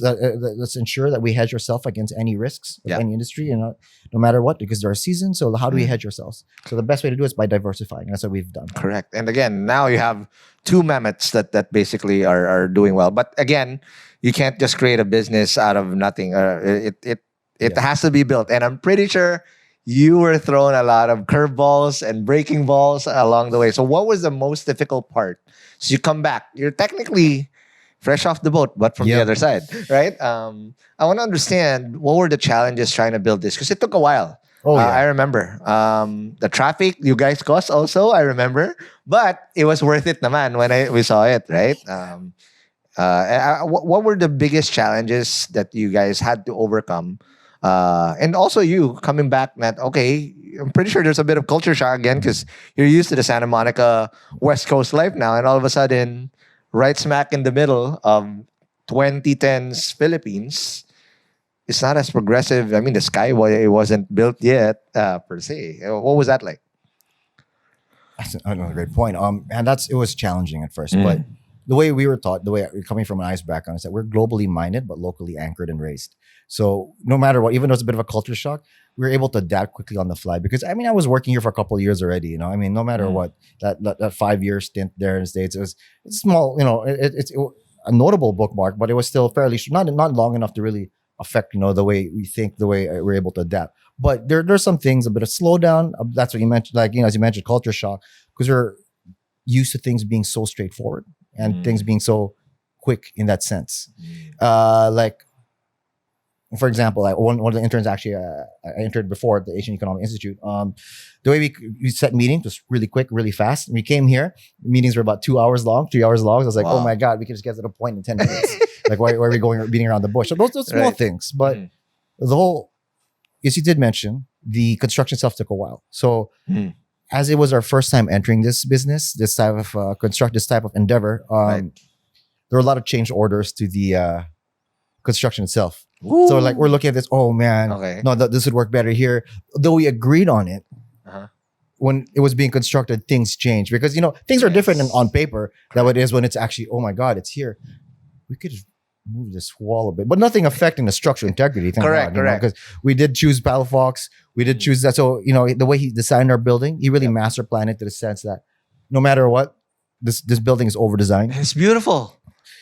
ensure that we hedge ourselves against any risks of any industry, no matter what, because there are seasons. So how do we hedge ourselves? So the best way to do it is by diversifying. That's what we've done. Correct. And again, now you have 2 mammoths that basically are doing well. But again, you can't just create a business out of nothing. It has to be built. And I'm pretty sure you were thrown a lot of curveballs and breaking balls along the way. So what was the most difficult part? So you come back. You're technically fresh off the boat, but from the other side, right? I want to understand what were the challenges trying to build this? Because it took a while. Oh yeah. I remember. The traffic you guys caused also, I remember. But it was worth it naman when we saw it, right? What were the biggest challenges that you guys had to overcome? And also you coming back that, okay, I'm pretty sure there's a bit of culture shock again because you're used to the Santa Monica West Coast life now. And all of a sudden, right smack in the middle of 2010s Philippines, it's not as progressive. I mean, the sky it wasn't built yet per se. What was that like? That's another great point. And it was challenging at first, but the way we were taught, the way we're coming from an ICE background, is that we're globally minded but locally anchored and raised. So no matter what, even though it's a bit of a culture shock, we were able to adapt quickly on the fly. Because I mean, I was working here for a couple of years already. You know, I mean, no matter what, that 5-year stint there in the States, it's small. You know, it's a notable bookmark, but it was still fairly not long enough to really affect the way we think, the way we're able to adapt. But there's some things, a bit of slowdown. That's what you mentioned, like as you mentioned, culture shock, because we're used to things being so straightforward and things being so quick in that sense. Like, for example, like one of the interns actually I entered before at the Asian Economic Institute. The way we set meetings was really quick, really fast. And we came here, meetings were about 2 hours long, 3 hours long. I was like, oh my God, we can just get to the point in 10 minutes. Like, why are we beating around the bush? So those small things. But the whole, as you did mention, the construction itself took a while. So as it was our first time entering this business, this type of this type of endeavor, there were a lot of change orders to the construction itself. Ooh. So like we're looking at this, oh man, no, this would work better here. Though we agreed on it, when it was being constructed, things changed because things are different on paper than what it is when it's actually, oh my God, it's here. We could just move this wall a bit, but nothing affecting the structural integrity. Correct. Because we did choose Palafox, we did choose that. So the way he designed our building, he really master planned it to the sense that no matter what, this building is over designed. It's beautiful.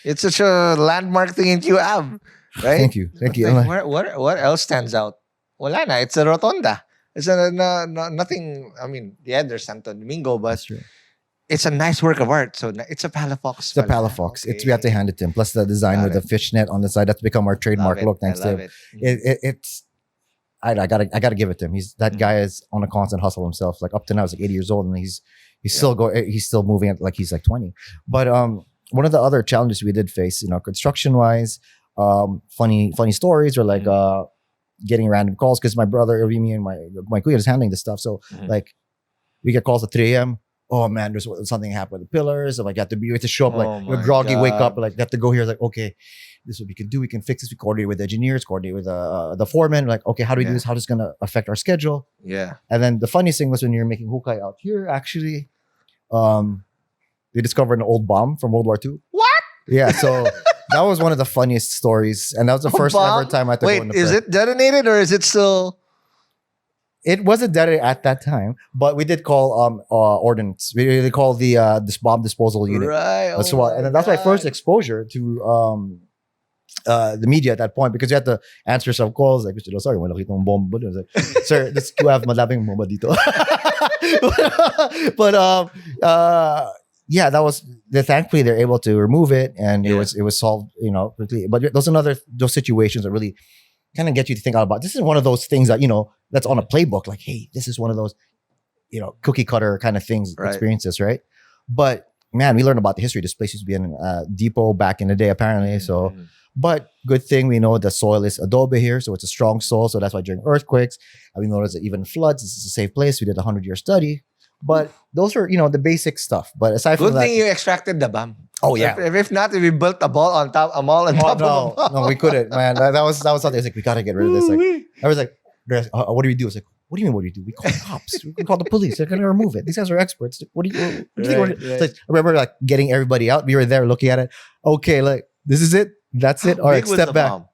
It's such a landmark thing in QAB. Right? Thank you. Like, what else stands out? Wala na. It's a rotonda. It's nothing. I mean, yeah, there's Santo Domingo, but it's a nice work of art. So it's a Palafox. It's a Palafox. Okay. We have to hand it to him. Plus the design with the fishnet on the side, that's become our trademark look. Thanks to him. It's. I gotta give it to him. That guy is on a constant hustle himself. Like up to now, he's like 80 years old, and he's still moving at like he's like 20. But one of the other challenges we did face, construction wise. Funny stories or like getting random calls because my brother, me and my kuya is handling this stuff. So like we get calls at 3 a.m. Oh man, there's something happened with the pillars. I'm like, we have to show up like we're groggy, wake up, like have to go here. It's like, okay, this is what we can do. We can fix this. We coordinate with the engineers, coordinate with the foreman. Like, okay, how do we do this? How is this gonna affect our schedule? Yeah. And then the funniest thing was when you're making hukai out here, actually, they discovered an old bomb from World War II. What? Yeah, so that was one of the funniest stories, and that was the first ever time I had to go in the is it detonated or is it still? It wasn't detonated at that time, but we did call ordnance. We call the this bomb disposal unit. Right. That's why, and that's my first exposure to the media at that point because you had to answer some calls like, Mr. Del Rosario, wala kitang bomba. I was like, sir, this you have malabing bomba dito. But yeah, that was thankfully they're able to remove it and it was solved, quickly. But those situations that really kind of get you to think out about. This is one of those things that, that's on a playbook. Like, hey, this is one of those, cookie cutter kind of things, experiences, right? But man, we learned about the history. This place used to be a depot back in the day, apparently. So, but good thing we know the soil is adobe here, so it's a strong soil. So that's why during earthquakes, we noticed that even floods, this is a safe place. We did a 100-year study. But those are, the basic stuff. But aside from that, good thing you extracted the bomb. Oh yeah. If not, we built a mall on top of a bomb. No, we couldn't, man. That was something. I was like, we gotta get rid of this. Like, I was like, what do we do? I was like, what do you mean? What do you do? We call the cops. We call the police. They're gonna remove it. These guys are experts. What do you think? Like, I remember like getting everybody out. We were there looking at it. Okay, like this is it. That's it. All right, step back. Bomb?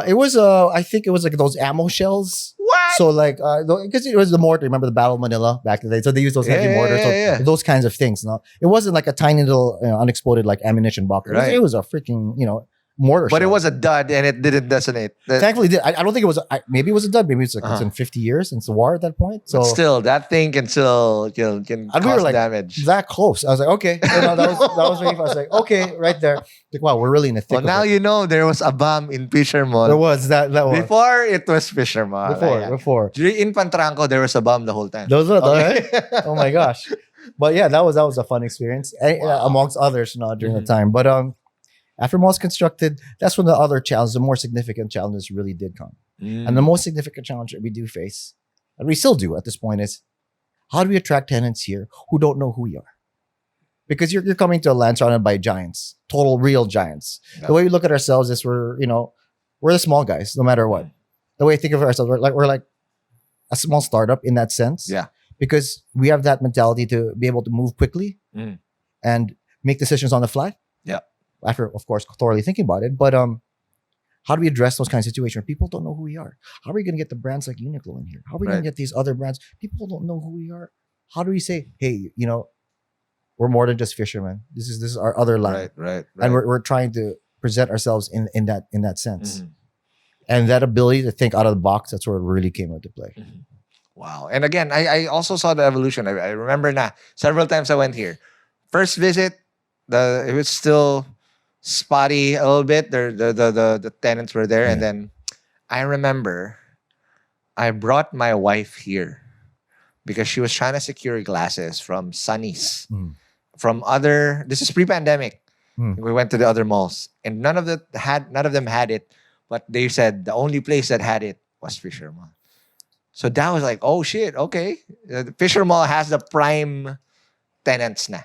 It was I think it was like those ammo shells. What? So like because it was the mortar. Remember the Battle of Manila back in the day? So they used those heavy mortars. So those kinds of things. No, it wasn't like a tiny little unexploded like ammunition box. Right. It was a freaking mortar But it shell. was a dud and it didn't detonate. Thankfully, it did. I don't think it was. Maybe it was a dud. Maybe it's like Uh-huh. it's in 50 years since the war at that point. So But still, that thing can still can and we were cause like damage. that close. I was like, okay, that was really fun. I was like, okay, right there. Like, wow, we're really in the thick. Well, of now it. you know there was a bomb in Fisher Mall. There was that one Before it was Fisher Mall. before. In Pantranco, there was a bomb the whole time. Those were Okay. right? Oh my gosh. But yeah, that was a fun experience, Wow. amongst others, during Mhm. the time. But after malls constructed, that's when the other challenge, the more significant challenges, really did come. Mm. And the most significant challenge that we do face, and we still do at this point, is how do we attract tenants here who don't know who we are? Because you're coming to a land surrounded by giants, total real giants. Yeah. The way we look at ourselves is we're the small guys, no matter what. The way I think of ourselves, we're like a small startup in that sense. Yeah. Because we have that mentality to be able to move quickly Mm. and make decisions on the fly. Yeah. After, of course, thoroughly thinking about it. But how do we address those kinds of situations where people don't know who we are? How are we going to get the brands like Uniqlo in here? How are we going Right. to get these other brands? People don't know who we are. How do we say, hey, we're more than just fishermen. This is our other line, Right. and we're trying to present ourselves in that sense, Mhm. and that ability to think out of the box. That's where it really came into play. Wow. And again, I also saw the evolution. I remember several times I went here. First visit, it was still spotty a little bit. The tenants were there. And Yeah. then I remember I brought my wife here because she was trying to secure glasses from Sunny's. Mm. This is pre-pandemic. Mm. We went to the other malls and none of them had it, but they said the only place that had it was Fisher Mall. So that was like, oh shit, okay. The Fisher Mall has the prime tenants na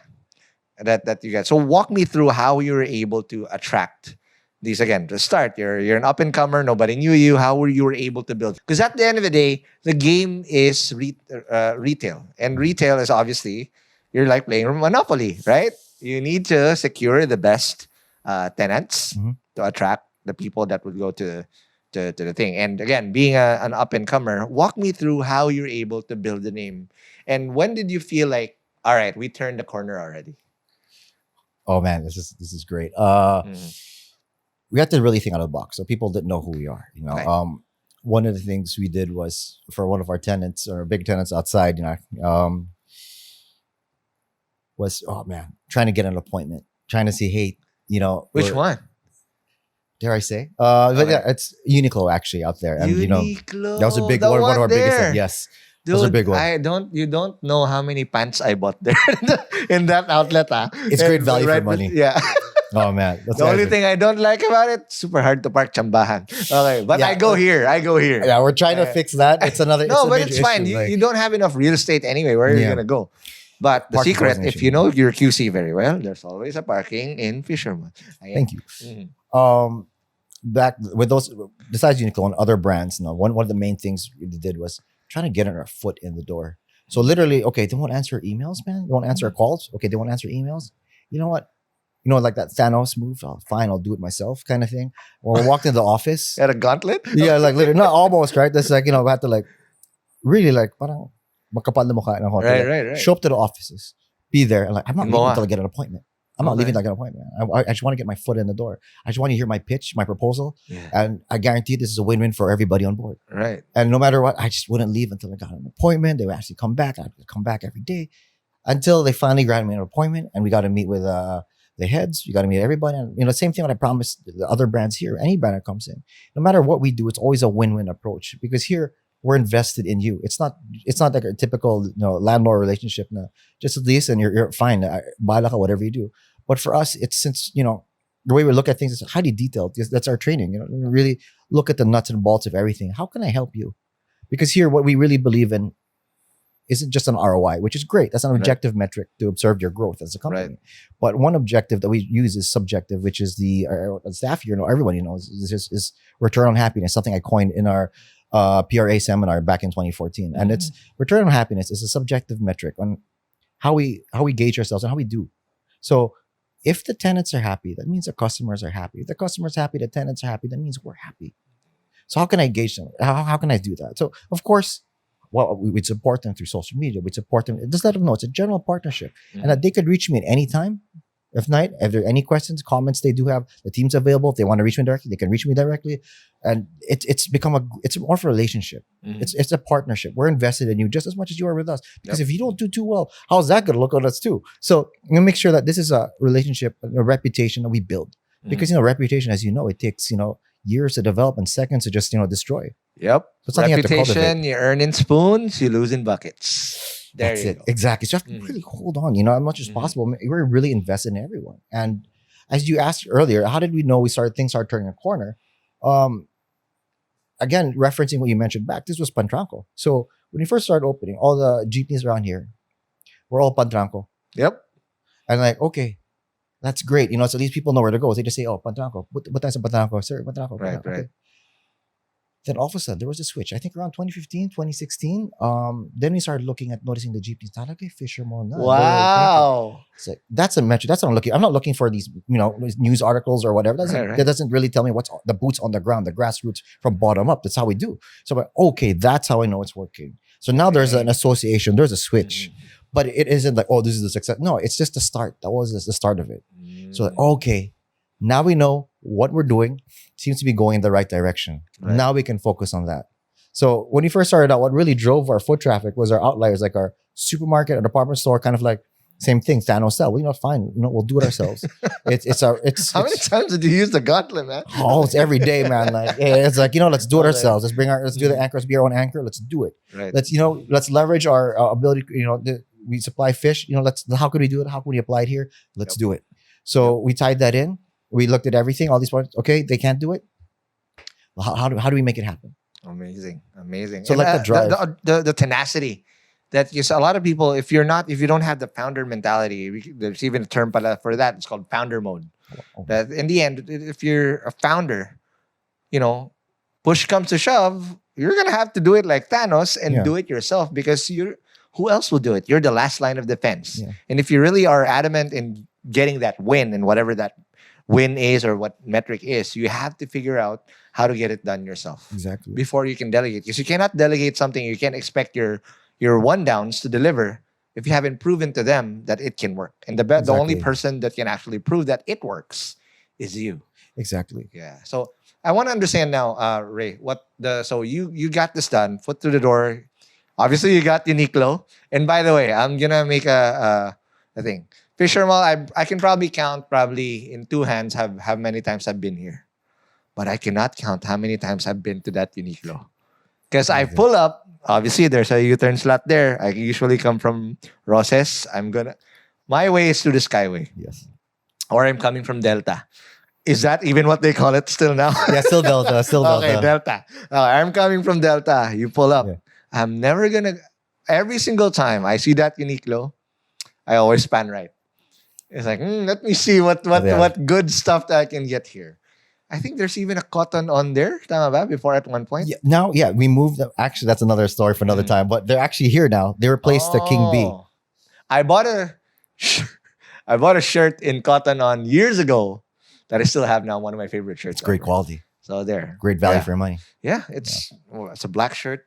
that you get. So walk me through how you were able to attract these again. To start, you're an up and comer, nobody knew you. How were you able to build? Because at the end of the day, the game is retail, and retail is obviously you're like playing Monopoly, right? You need to secure the best tenants Mhm. to attract the people that would go to the thing. And again, being an up and comer, walk me through how you're able to build the name. And when did you feel like, all right, we turned the corner already? Oh man, this is great. Mhm. We had to really think out of the box, so people didn't know who we are. Right. One of the things we did was for one of our tenants or big tenants outside, was trying to get an appointment, trying to say, hey, Which one? dare I say? But Okay. yeah, it's Uniqlo actually out there, and Uniqlo. that was a big the one of our biggest. there. Yes, Dude, was a big one. You don't know how many pants I bought there in that outlet. It's great value for money. Yeah. oh man, that's The only amazing. thing I don't like about it, super hard to park chambahan. Okay, but Yeah. I go here. Yeah, we're trying to Yeah. fix that. It's another. No, a but major it's fine. issue, You don't have enough real estate anyway. Where are you Yeah. gonna go? But the Parking secret, wasn't if issue. you know your QC very well, there's always a parking in Fisherman. Thank you. Mhm. Back with those, besides Uniqlo and other brands, one of the main things we did was trying to get our foot in the door. So literally, okay, they won't answer emails, man. They won't answer calls. Okay, they won't answer emails. You know what? Like that Thanos move. Oh, fine, I'll do it myself, kind of thing. Or we walked into the office. At a gauntlet? Yeah, like literally, not almost right. That's like we had to really parang makapal na mukha ng hotel. Right. Show up to the offices, be there, and I'm not In leaving Moa. until I get an appointment. I'm not Okay. leaving until I get an appointment. I just want to get my foot in the door. I just want to hear my pitch, my proposal, Yeah. and I guarantee this is a win-win for everybody on board. Right. And no matter what, I just wouldn't leave until I got an appointment. They would actually come back. I'd come back every day until they finally granted me an appointment, and we got to meet with the heads. We got to meet everybody. And same thing that I promised the other brands here. Any brand that comes in, no matter what we do, it's always a win-win approach because here we're invested in you. It's not like a typical landlord relationship. No, just at least, and you're fine. Bahala ka, whatever you do. But for us, it's since the way we look at things is highly detailed. That's our training. We really look at the nuts and bolts of everything. How can I help you? Because here, what we really believe in isn't just an ROI, which is great. That's an objective metric to observe your growth as a company. Right. But one objective that we use is subjective, which is the staff here. Everybody knows is return on happiness. Something I coined in our PRA seminar back in 2014, and it's return on happiness is a subjective metric on how we gauge ourselves and how we do. So if the tenants are happy, that means the customers are happy. If the customers are happy, the tenants are happy, that means we're happy. So how can I gauge them? How can I do that? So of course, we'd support them through social media. We'd support them. Just let them know it's a general partnership and that they could reach me at any time. If not, if there are any questions, comments they do have, the team's available. If they want to reach me directly, they can reach me directly. And it's more of a relationship. It's a partnership. We're invested in you just as much as you are with us. Because if you don't do too well, how's that going to look on us too? So we make sure that this is a relationship, a reputation that we build. Because reputation, as you know, it takes years to develop and seconds to just destroy. Yep. So it's something you have to Reputation, cultivate. you earn in spoons, you lose in buckets. There That's you it. go. Exactly. So you have to really hold on, as much as possible. We're really invested in everyone. And as you asked earlier, how did we know things started turning a corner? Again, referencing what you mentioned back, this was Pantranco. So when we first started opening, all the jeepneys around here were all Pantranco. Yep. And okay, that's great. So at least people know where to go. They just say, oh, Pantranco. But that's a Pantranco, sir. Pantranco. Right, Okay. right. Then all of a sudden, there was a switch. I think around 2015, 2016. Then we started noticing the jeepneys. Talagay, Fisherman. Wow. It's like, that's a metric. That's what I'm looking. I'm not looking for these, news articles or whatever. That doesn't really tell me what's the boots on the ground, the grassroots from bottom up. That's how we do. So I'm like, okay, that's how I know it's working. So now there's an association, there's a switch, but it isn't like, oh, this is the success. No, it's just the start. That was the start of it. So okay, now we know what we're doing seems to be going in the right direction. Right. Now we can focus on that. So when we first started out, what really drove our foot traffic was our outliers, like our supermarket or department store, kind of like same thing, Thanos style. Well, fine, we'll do it ourselves. It's How many times did you use the gauntlet, man? Oh, it's every day, man. Like it's like let's do it ourselves. Let's do the anchor. Let's be our own anchor. Let's do it. Right. Let's leverage our ability. We supply fish. How could we do it? How can we apply it here? Let's do it. So we tied that in. We looked at everything, all these parts. Okay, they can't do it. Well, how do we make it happen? Amazing. So And, the drive. the tenacity that a lot of people, if you don't have the founder mentality, there's even a term for that. It's called founder mode. That in the end, if you're a founder, push comes to shove, you're gonna have to do it like Thanos and do it yourself because who else will do it? You're the last line of defense. Yeah. And if you really are adamant in getting that win and whatever that win is or what metric is, you have to figure out how to get it done yourself. Exactly. Before you can delegate. Because you cannot delegate something, you can't expect your one downs to deliver if you haven't proven to them that it can work. And the only person that can actually prove that it works is you. Exactly. Yeah. So I want to understand now, Ray, so you got this done, foot through the door. Obviously, you got Uniqlo. And by the way, I'm gonna make a thing. Fisherman, I can probably count in two hands how many times I've been here. But I cannot count how many times I've been to that Uniqlo. Because I pull up, obviously there's a U-turn slot there. I usually come from Roses. My way is through the Skyway. Yes. Or I'm coming from Delta. Is that even what they call it still now? Yeah, still Delta. Okay, Delta. I'm coming from Delta. You pull up. Yeah. I'm never gonna. Every single time I see that Uniqlo, I always span right. It's like, let me see what good stuff that I can get here. I think there's even a cotton on there, tama ba? Before at one point. Yeah, now, we moved them. Actually, that's another story for another time. But they're actually here now. They replaced the King B. I bought a shirt in cotton on years ago that I still have now. One of my favorite shirts. It's great quality. So there. Great value for your money. Yeah, it's a black shirt.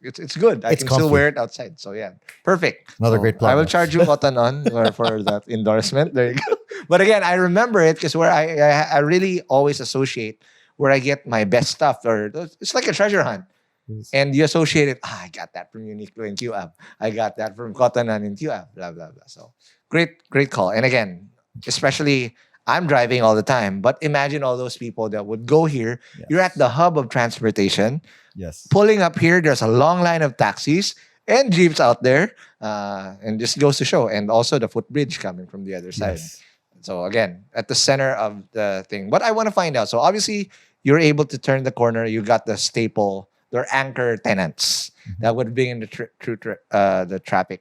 It's good. I It's can comfy. still wear it outside. So yeah, perfect. Another So great plug. I will charge you cotton on for that endorsement. There you go. But again, I remember it because where I really always associate where I get my best stuff, or it's like a treasure hunt. Yes. And you associate it. I got that from Uniqlo in QAB. I got that from Cotton On in QAB. Blah blah blah. So great call. And again, especially. I'm driving all the time, but imagine all those people that would go here. Yes. You're at the hub of transportation. Yes. Pulling up here, there's a long line of taxis and jeeps out there, and just goes to show. And also the footbridge coming from the other side. Yes. So again, at the center of the thing. But I want to find out. So obviously, you're able to turn the corner. You got the staple, their anchor tenants that would bring in the traffic.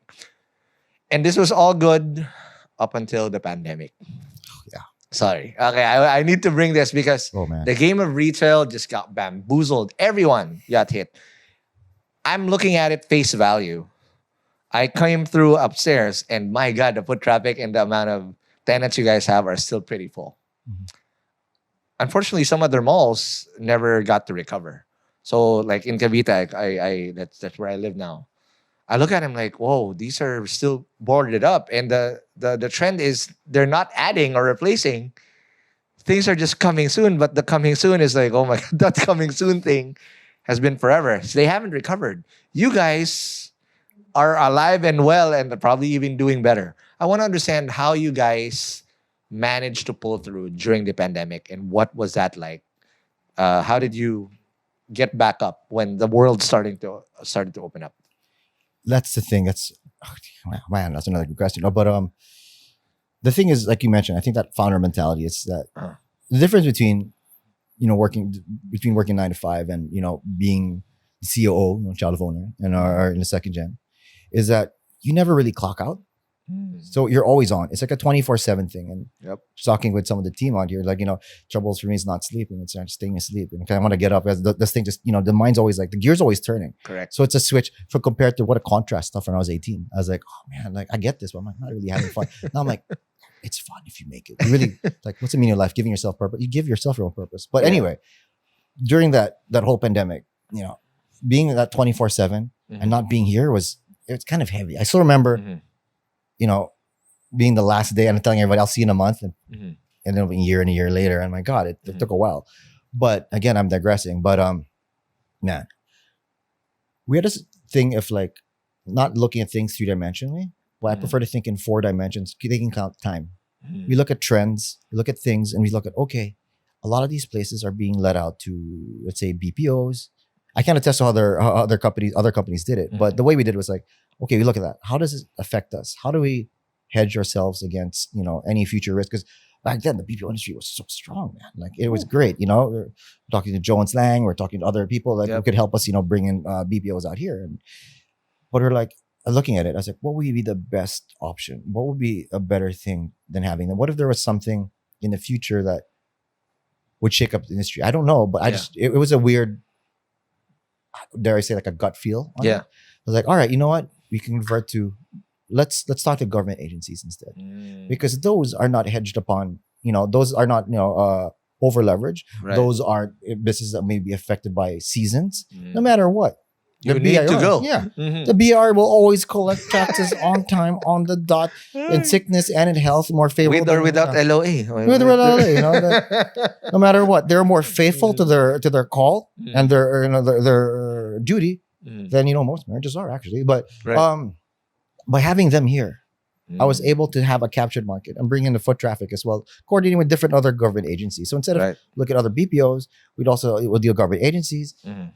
And this was all good up until the pandemic. Sorry. Okay, I need to bring this because the game of retail just got bamboozled. Everyone got hit. I'm looking at it face value. I came through upstairs and my God, the foot traffic and the amount of tenants you guys have are still pretty full. Mm-hmm. Unfortunately, some other malls never got to recover. So like in Cavite, that's where I live now. I look at them like, whoa, these are still boarded up. And the trend is they're not adding or replacing. Things are just coming soon, but the coming soon is like, oh my God, that coming soon thing has been forever. So they haven't recovered. You guys are alive and well and probably even doing better. I want to understand how you guys managed to pull through during the pandemic and what was that like? How did you get back up when the world started to open up? That's the thing. Man, that's another good question. No, but the thing is, like you mentioned, I think that founder mentality is that the difference between working 9 to 5 and being the COO, child of owner, and are in the second gen, is that you never really clock out. So you're always on. It's like a 24/7 thing. And just talking with some of the team out here, like, troubles for me is not sleeping. It's not staying asleep. And I want to get up. This thing just, the mind's always like, the gear's always turning. Correct. So it's a switch for compared to what a contrast stuff when I was 18. I was like, oh man, like I get this, but I'm like, not really having fun. Now I'm like, it's fun if you make it. You really, like, what's the meaning of life? Giving yourself purpose. You give yourself your own purpose. But anyway, during that whole pandemic, being that 24/7 and not being here it's kind of heavy. I still remember, being the last day and telling everybody I'll see you in a month, and then a year and a year later, and my God, it took a while. But again, I'm digressing. But man, we had this thing of like not looking at things 3-dimensionally, but I prefer to think in 4 dimensions. Taking count time. We look at trends, we look at things, and we look at, okay, a lot of these places are being let out to, let's say, BPOs. I can't attest to how other companies did it, but the way we did it was like, okay, we look at that. How does it affect us? How do we hedge ourselves against, any future risk? Because back then the BPO industry was so strong, man. Like it was great. We're talking to Joe and Slang, we're talking to other people that who could help us, bring in BPOs out here. But we're like looking at it. I was like, what would be the best option? What would be a better thing than having them? What if there was something in the future that would shake up the industry? I don't know, but it was a weird, dare I say, like a gut feel on it. I was like, all right, you know what? We can convert to let's talk to government agencies instead, because those are not hedged upon. Those are not over leveraged. Right. Those aren't businesses that may be affected by seasons. No matter what, you need to go. Yeah, the BR will always collect taxes on time, on the dot, in sickness and in health, more favorable. With or without LOA. With or without LOA, no matter what, they're more faithful to their call and their duty than most marriages are actually. But by having them here, I was able to have a captured market and bring in the foot traffic as well, coordinating with different other government agencies. So instead of look at other BPOs, we'd deal with government agencies,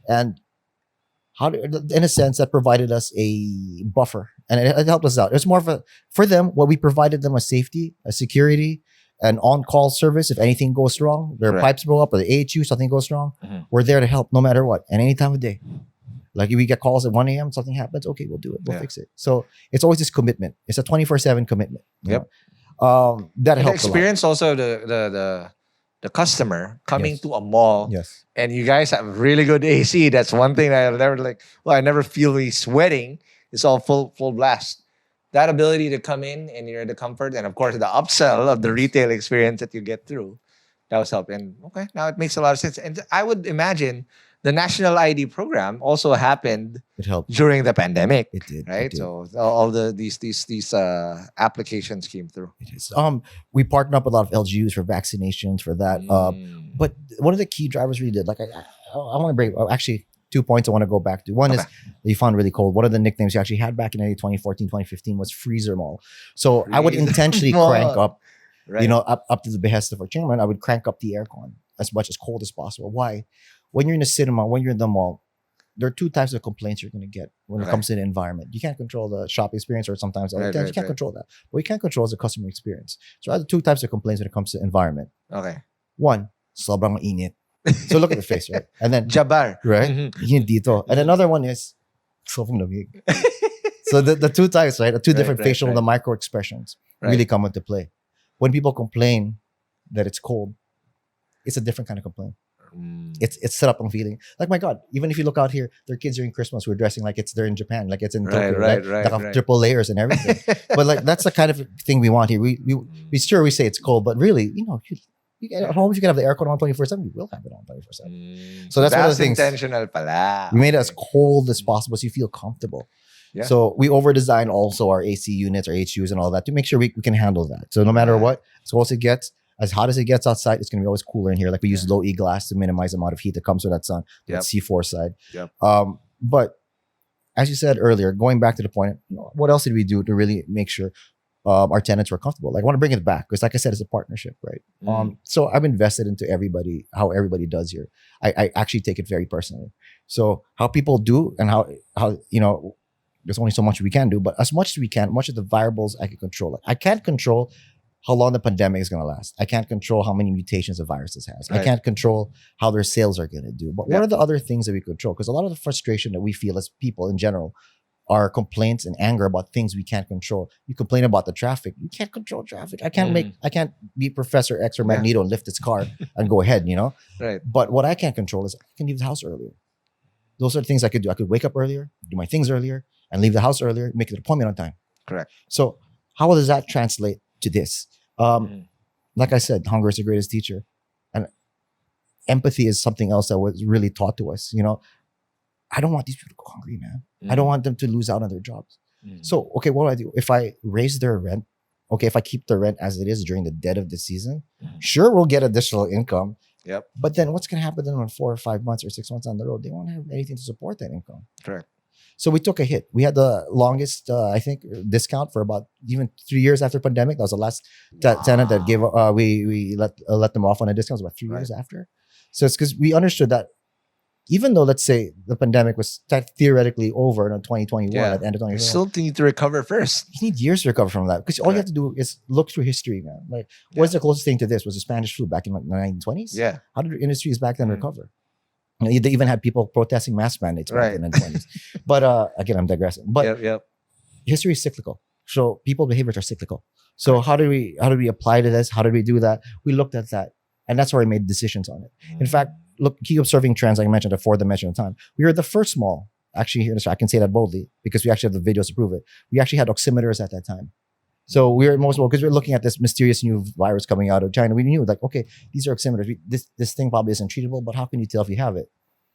and in a sense that provided us a buffer, and it helped us out. It was more for them. What we provided them was safety, a security, an on-call service. If anything goes wrong, their pipes blow up or the AHU, something goes wrong, we're there to help no matter what, and any time of day. Like if we get calls at 1 a.m., something happens, okay, we'll do it. We'll fix it. So it's always this commitment. It's a 24/7 commitment. That helps. The experience also the customer coming to a mall. Yes. And you guys have really good AC. That's one thing I never feel me sweating. It's all full blast. That ability to come in and you're the comfort, and of course the upsell of the retail experience that you get through, that was helping. Okay, now it makes a lot of sense. And I would imagine the National ID program also happened. It helped during the pandemic. It did, right? it did. So all these applications came through. It is. We partnered up with a lot of LGUs for vaccinations for that. But one of the key drivers we did, like I want to bring actually 2 points I want to go back to. One is that you found really cold. One of the nicknames you actually had back in 2014, 2015 was Freezer Mall. So I would intentionally crank up, up to the behest of our chairman, I would crank up the aircon as much as cold as possible. Why? When you're in the cinema, when you're in the mall, there are 2 types of complaints you're going to get when it comes to the environment. You can't control the shopping experience, or sometimes other things. You can't control that. What you can control is the customer experience. So I have 2 types of complaints when it comes to environment. Okay. One, sobrang init. So look at the face, right? And then Jabar. right? Init dito. And another one is sobrang lamig. So the 2 types, right? The 2 different facial, the micro expressions really come into play. When people complain that it's cold, it's a different kind of complaint. It's set up on feeling. Like, my God, even if you look out here, their kids during Christmas who are dressing like they're in Japan, like it's in Tokyo, like triple layers and everything. But like that's the kind of thing we want here. We say it's cold, but really, you get at home, if you can have the aircon on 24/7, you will have it on 24/7. So that's one of the things. Intentional pala. We made it as cold as possible so you feel comfortable. Yeah. So we over-design also our AC units, our HUs and all that to make sure we can handle that. So no matter what, as close it gets, as hot as it gets outside, it's going to be always cooler in here. Like we use low E glass to minimize the amount of heat that comes with that sun. That C4 side. Yep. But as you said earlier, going back to the point, what else did we do to really make sure our tenants were comfortable? Like I want to bring it back because, like I said, it's a partnership, right? So I'm invested into how everybody does here. I actually take it very personally. So how people do and how there's only so much we can do, but as much as we can, much of the variables I can control. It. I can't control how long the pandemic is going to last. I can't control how many mutations the virus has. Right. I can't control how their sales are going to do. But what are the other things that we control? Because a lot of the frustration that we feel as people in general are complaints and anger about things we can't control. You complain about the traffic. You can't control traffic. I can't be Professor X or Magneto and lift his car and go ahead, Right. But what I can't control is I can leave the house earlier. Those are things I could do. I could wake up earlier, do my things earlier, and leave the house earlier, make an appointment on time. Correct. So how does that translate to this? Like I said, hunger is the greatest teacher. And empathy is something else that was really taught to us. I don't want these people to go hungry, man. I don't want them to lose out on their jobs. So, okay, what do I do? If I raise their rent, if I keep the rent as it is during the dead of the season, sure, we'll get additional income. Yep. But then what's going to happen then when 4 or 5 months or 6 months down the road? They won't have anything to support that income. Correct. So we took a hit. We had the longest, I think, discount for about even 3 years after pandemic. That was the last tenant that gave. We let them off on a discount. It was about 3 years after. So it's because we understood that even though, let's say, the pandemic was theoretically over in 2021 at the end of 2021, you still need to recover first. you need years to recover from that because all you have to do is look through history, man. Like, what's the closest thing to this? Was the Spanish flu back in the 1920s? Yeah. How did industries back then recover? They even had people protesting mask mandates back in the 20s. But again, I'm digressing. But history is cyclical. So people's behaviors are cyclical. So how do we apply to this? How did we do that? We looked at that. And that's where we made decisions on it. In fact, keep observing trends, like I mentioned, the 4th dimensional time. We were the first mall, actually, here. I can say that boldly because we actually have the videos to prove it. We actually had oximeters at that time. So we were most, because we were looking at this mysterious new virus coming out of China. We knew, like, okay, these are oximeters. This thing probably isn't treatable, but how can you tell if you have it?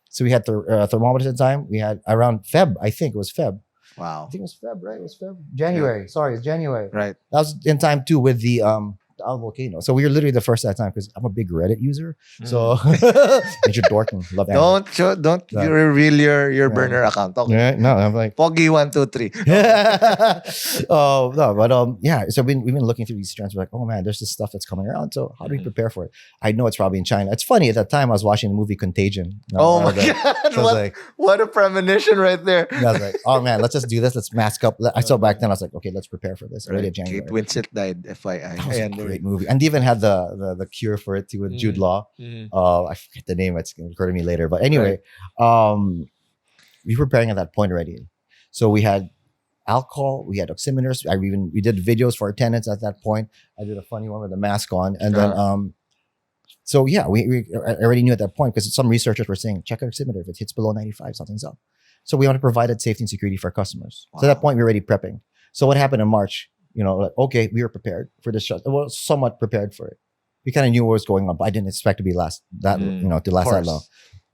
So we had thermometers at the time. We had around Feb, I think it was Feb. Wow. I think it was Feb, right? It was Feb. January. Sorry, it's January. Right. That was in time too with the volcano. So we were literally the first at that time because I'm a big Reddit user. So Major Dorkin, love that. Don't you reveal your burner account. Okay. Yeah, no, I'm like Poggy 123. Oh no, but yeah. So we've been looking through these trends. We're like, oh man, there's this stuff that's coming around. So how do we prepare for it? I know it's probably in China. It's funny, at that time I was watching the movie Contagion. Oh my god! So what a premonition right there. I was like, oh man, let's just do this. Let's mask up. I saw back then. I was like, okay, let's prepare for this. Already January. Kate Winslet died. FYI. That was a great movie, and they even had the cure for it too with Jude Law. I forget the name. It's going to occur to me later. But anyway, we were preparing at that point already. So we had alcohol, we had oximeters. We did videos for our tenants at that point. I did a funny one with the mask on, and then so yeah, we already knew at that point because some researchers were saying check our oximeter. If it hits below 95, something's up. So we want to provide safety and security for our customers. Wow. So at that point, we were already prepping. So what happened in March? Like, okay, we were prepared for this shut. Well, somewhat prepared for it. We kind of knew what was going on, but I didn't expect to be to last that long.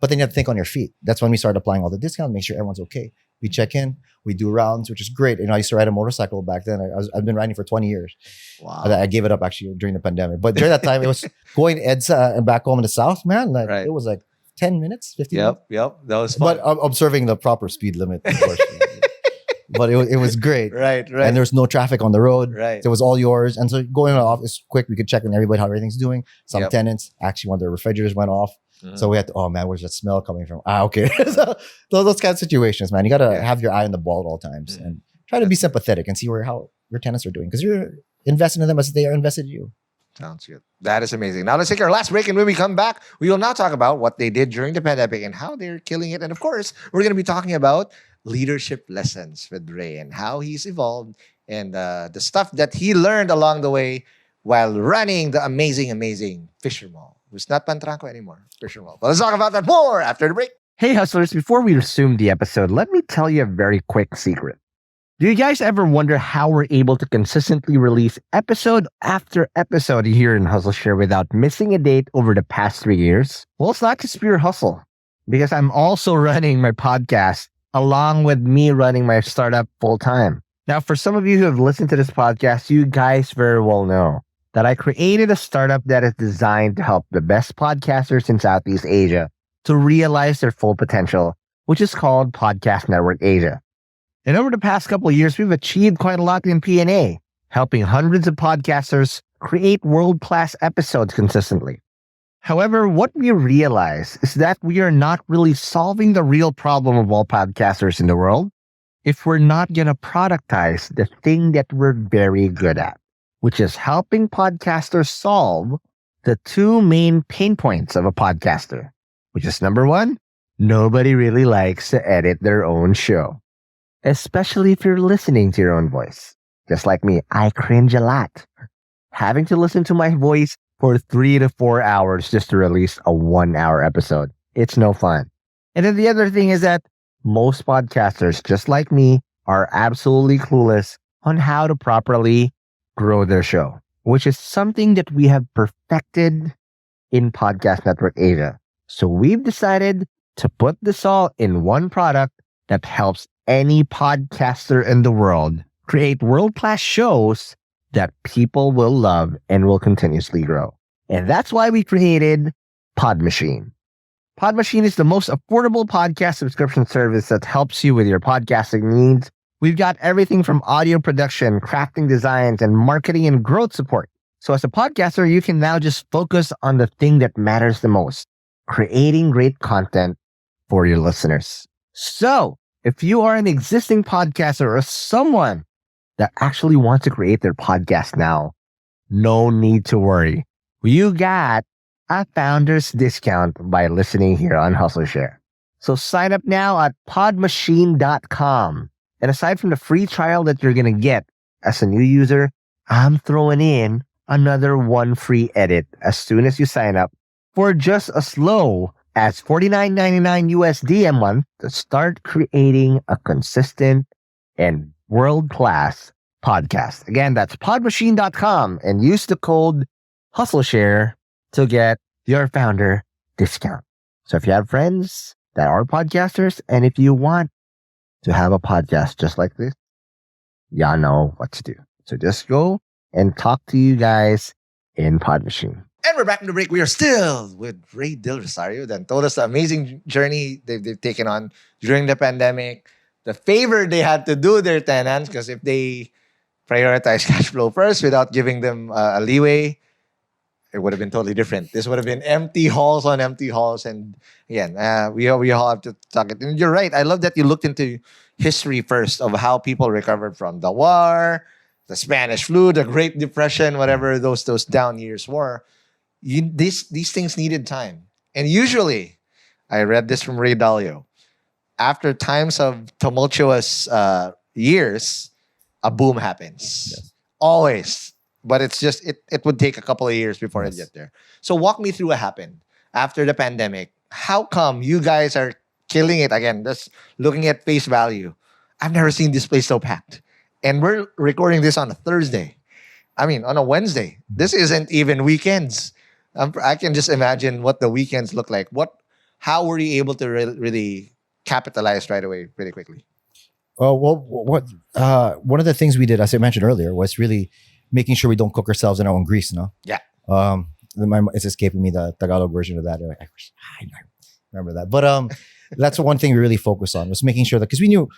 But then you have to think on your feet. That's when we started applying all the discounts, make sure everyone's okay. We check in, we do rounds, which is great. I used to ride a motorcycle back then. I've been riding for 20 years. Wow. I gave it up actually during the pandemic. But during that time, it was going to EDSA and back home in the South, man. Like it was like 10 minutes, 15 minutes. Yep. That was fun. But observing the proper speed limit, of course. But it was great. Right. And there's no traffic on the road. Right. So it was all yours. And so going off is quick. We could check on everybody, how everything's doing. Some tenants, actually, one of their refrigerators went off. So we had to, oh man, where's that smell coming from? Okay. So those kind of situations, man. You got to have your eye on the ball at all times and try to be sympathetic and see how your tenants are doing because you're investing in them as they are invested in you. Sounds good. That is amazing. Now let's take our last break, and when we come back, we will now talk about what they did during the pandemic and how they're killing it. And of course, we're going to be talking about leadership lessons with Ray and how he's evolved and the stuff that he learned along the way while running the amazing Fisher Mall. It's not Pantranco anymore, Fisher Mall. But let's talk about that more after the break. Hey, hustlers, before we resume the episode, let me tell you a very quick secret. Do you guys ever wonder how we're able to consistently release episode after episode here in Hustleshare without missing a date over the past 3 years? Well, it's not just pure hustle, because I'm also running my podcast, along with me running my startup full time. Now, for some of you who have listened to this podcast, you guys very well know that I created a startup that is designed to help the best podcasters in Southeast Asia to realize their full potential, which is called Podcast Network Asia. And over the past couple of years, we've achieved quite a lot in P&A, helping hundreds of podcasters create world-class episodes consistently. However, what we realize is that we are not really solving the real problem of all podcasters in the world if we're not going to productize the thing that we're very good at, which is helping podcasters solve the two main pain points of a podcaster, which is number one, nobody really likes to edit their own show, especially if you're listening to your own voice. Just like me, I cringe a lot. Having to listen to my voice for 3 to 4 hours just to release a 1-hour episode. It's no fun. And then the other thing is that most podcasters, just like me, are absolutely clueless on how to properly grow their show, which is something that we have perfected in Podcast Network Asia. So we've decided to put this all in one product that helps any podcaster in the world create world-class shows that people will love and will continuously grow. And that's why we created Podmachine. Podmachine is the most affordable podcast subscription service that helps you with your podcasting needs. We've got everything from audio production, crafting designs, and marketing and growth support. So as a podcaster, you can now just focus on the thing that matters the most, creating great content for your listeners. So if you are an existing podcaster or someone that actually wants to create their podcast now, no need to worry. You got a founder's discount by listening here on Hustleshare. So sign up now at podmachine.com. And aside from the free trial that you're going to get as a new user, I'm throwing in another one free edit as soon as you sign up for just as low as $49.99 USD a month to start creating a consistent and world-class podcast. Again, that's podmachine.com and use the code Hustleshare to get your founder discount. So if you have friends that are podcasters and if you want to have a podcast just like this, y'all know what to do. So just go and talk to you guys in Podmachine. And we're back in the break. We are still with Ray Del Rosario that told us the amazing journey they've taken on during the pandemic, the favor they had to do their tenants, because if they prioritize cash flow first without giving them a leeway, it would have been totally different. This would have been empty halls on empty halls. And again, we all have to talk it. And you're right. I love that you looked into history first of how people recovered from the war, the Spanish flu, the Great Depression, whatever those down years were. These things needed time. And usually, I read this from Ray Dalio, after times of tumultuous years, a boom happens. Yes. Always. But it's just, it would take a couple of years before it get there. So walk me through what happened after the pandemic. How come you guys are killing it again? Just looking at face value. I've never seen this place so packed. And we're recording this on a Thursday. I mean, on a Wednesday. This isn't even weekends. I can just imagine what the weekends look like. How were you able to really capitalize right away, really quickly? One of the things we did, as I mentioned earlier, was really making sure we don't cook ourselves in our own grease, no? Yeah. It's escaping me, the Tagalog version of that. I remember that. But that's the one thing we really focused on, was making sure that, because we knew,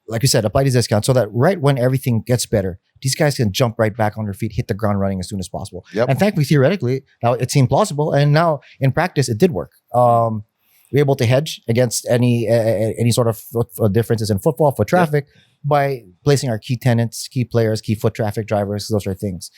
like you said, apply these discounts so that right when everything gets better, these guys can jump right back on their feet, hit the ground running as soon as possible. Yep. And thankfully, theoretically, now it seemed plausible. And now in practice, it did work. We were able to hedge against any sort of differences in footfall, foot traffic, by placing our key tenants, key players, key foot traffic drivers, those are things.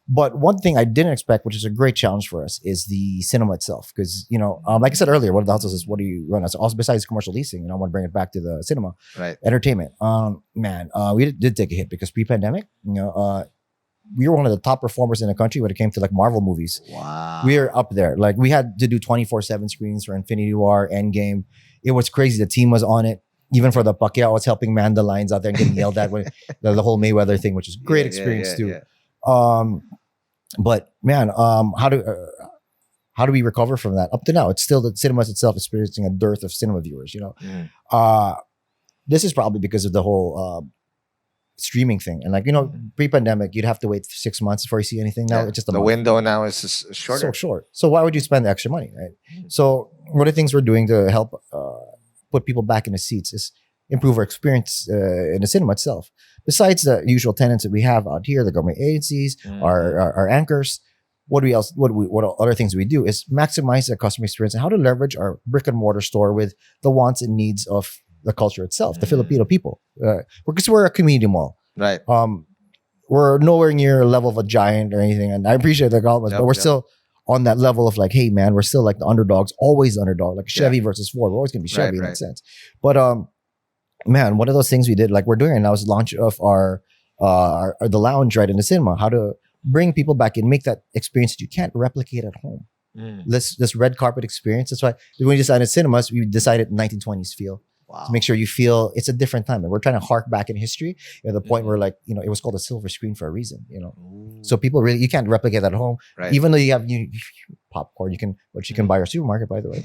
But one thing I didn't expect, which is a great challenge for us, is the cinema itself. Because, like I said earlier, one of the houses is, what do you run as? Also, besides commercial leasing, I want to bring it back to the cinema. Right. Entertainment. We did take a hit because pre-pandemic, we were one of the top performers in the country when it came to like Marvel movies. Wow. We were up there. Like we had to do 24/7 screens for Infinity War, Endgame. It was crazy. The team was on it. Even for the Pacquiao, I was helping man the lines out there and getting yelled at when the whole Mayweather thing, which is a great experience too. Yeah. But man, how how do we recover from that? Up to now, it's still the cinemas itself experiencing a dearth of cinema viewers. This is probably because of the whole streaming thing. And pre-pandemic, you'd have to wait 6 months before you see anything. Now it's just a the month. window now is shorter. So short. So why would you spend the extra money, right? So one of the things we're doing to help put people back in the seats is improve our experience in the cinema itself. Besides the usual tenants that we have out here, the government agencies, our anchors, what other things we do is maximize the customer experience and how to leverage our brick and mortar store with the wants and needs of the culture itself, the Filipino people. Because we're a community mall. Right. We're nowhere near a level of a giant or anything. And I appreciate the comments, but we're still on that level of like, hey man, we're still like the underdogs, always the underdog, like Chevy versus Ford. We're always gonna be Chevy in that sense. But man, one of those things we did, like we're doing right now, is launch of our the lounge right in the cinema. How to bring people back in, make that experience that you can't replicate at home. This red carpet experience. That's why when we decided cinemas, we decided 1920s feel. Wow. To make sure you feel it's a different time. And we're trying to hark back in history at the point where it was called a silver screen for a reason, So people really, you can't replicate that at home. Right. Even though you have popcorn, which you can buy at your supermarket, by the way.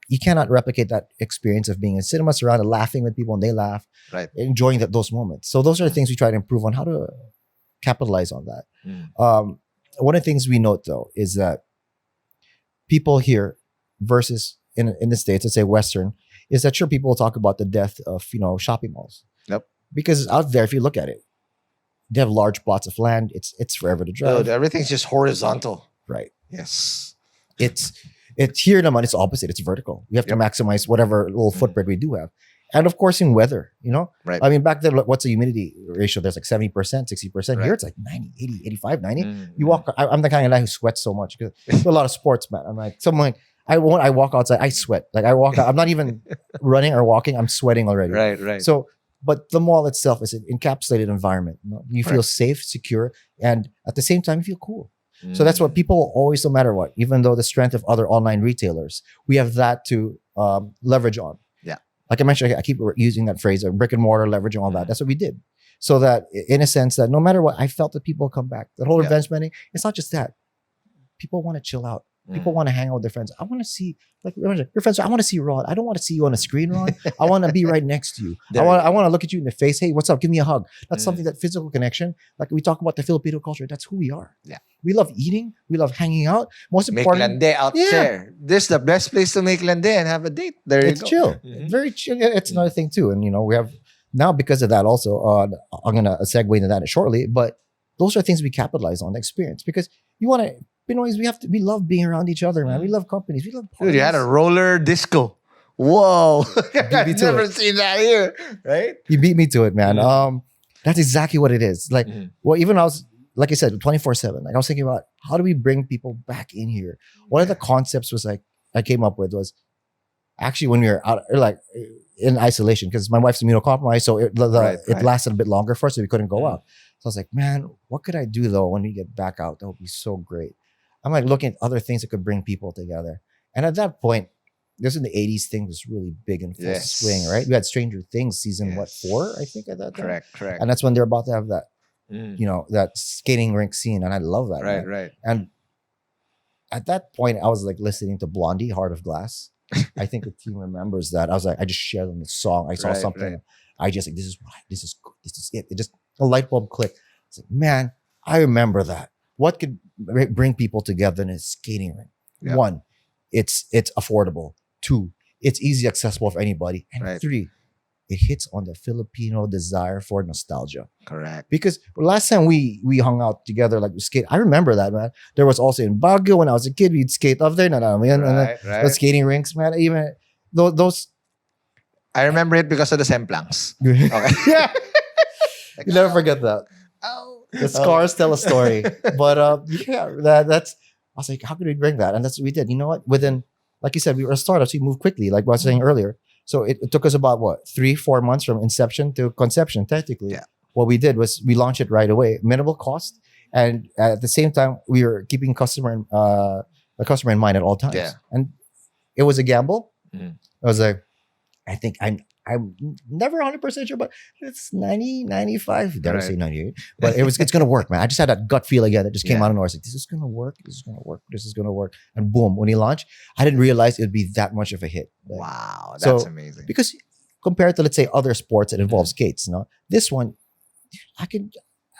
You cannot replicate that experience of being in cinema, surrounded, laughing with people and they laugh, enjoying those moments. So those are the things we try to improve on, how to capitalize on that. One of the things we note though is that people here versus in the States, let's say Western, is that sure people will talk about the death of shopping malls. Yep. Because out there, if you look at it, they have large plots of land. It's forever to drive. Dude, everything's just horizontal. Right. Yes. It's here in the money. It's opposite. It's vertical. We have to maximize whatever little footprint we do have. And of course, in weather, Right. I mean, back then, what's the humidity ratio? There's like 70%, 60%. Right. Here, it's like 90, 80, 85, 90. You walk, I'm the kind of guy who sweats so much because there's a lot of sports, man. I'm like, I walk outside, I sweat. Like I walk out, I'm not even running or walking, I'm sweating already. Right. So, but the mall itself is an encapsulated environment. You feel safe, secure, and at the same time, you feel cool. So that's what people always, no matter what, even though the strength of other online retailers, we have that to leverage on. Yeah. Like I mentioned, I keep using that phrase, brick and mortar, leveraging all that. That's what we did. So that in a sense that no matter what, I felt that people come back. That whole revenge spending, it's not just that. People want to chill out. People want to hang out with their friends. I want to see, like your friends. I want to see Rod. I don't want to see you on a screen, Rod. I want to be right next to you. I want to look at you in the face. Hey, what's up? Give me a hug. That's something, that physical connection. Like we talk about the Filipino culture. That's who we are. Yeah. We love eating. We love hanging out. Most Make important, lande out there. This is the best place to make lande and have a date. There you it's go. chill. Very chill. It's another thing too. And we have now because of that also. I'm gonna segue into that shortly. But those are things we capitalize on the experience because you want to. We love being around each other, man. We love companies. We love parties. Dude, you had a roller disco. Whoa. I've to never it. seen that here. Right? You beat me to it, man. That's exactly what it is. Like, well, even I was, like I said, 24/7. Like I was thinking about how do we bring people back in here? One of the concepts was like I came up with was actually when we were out, or like in isolation, because my wife's immunocompromised, so it lasted a bit longer for us, so we couldn't go out. So I was like, man, what could I do though when we get back out? That would be so great. I'm like looking at other things that could bring people together. And at that point, this in the 80s thing was really big and full swing, right? We had Stranger Things season, 4, I think, at that time. Correct. And that's when they're about to have that, that skating rink scene. And I love that. Right. And at that point, I was like listening to Blondie, Heart of Glass. I think the team remembers that. I was like, I just shared them the song. I saw something. Right. I just like, this is right. This is good. This is it. It just, a light bulb clicked. It's like, man, I remember that. What could bring people together in a skating rink? Yeah. 1, it's affordable. 2, it's easy accessible for anybody. And 3, it hits on the Filipino desire for nostalgia. Correct. Because last time we hung out together, like we skate, I remember that, man. There was also in Baguio when I was a kid, we'd skate up there. The skating rinks, man. Even those. I remember it because of the Semplangs. Okay. Yeah. You never forget that. The scars tell a story. But that's, I was like, how could we bring that? And that's what we did. You know what? Within, like you said, we were startups, we moved quickly, like what I was saying earlier. So it took us about 3-4 months from inception to conception, technically. Yeah. What we did was we launched it right away, minimal cost. And at the same time, we were keeping the customer in mind at all times. Yeah. And it was a gamble. I was like, I think I'm never 100% sure, but it's 90, 95. Dare I Right. say 98? But it's going to work, man. I just had that gut feel again that just came Yeah. out of nowhere. I was like, this is going to work. This is going to work. This is going to work. And boom, when he launched, I didn't realize it would be that much of a hit. Like, Wow, So- that's amazing. because compared to, let's say, other sports that involve skates, this one,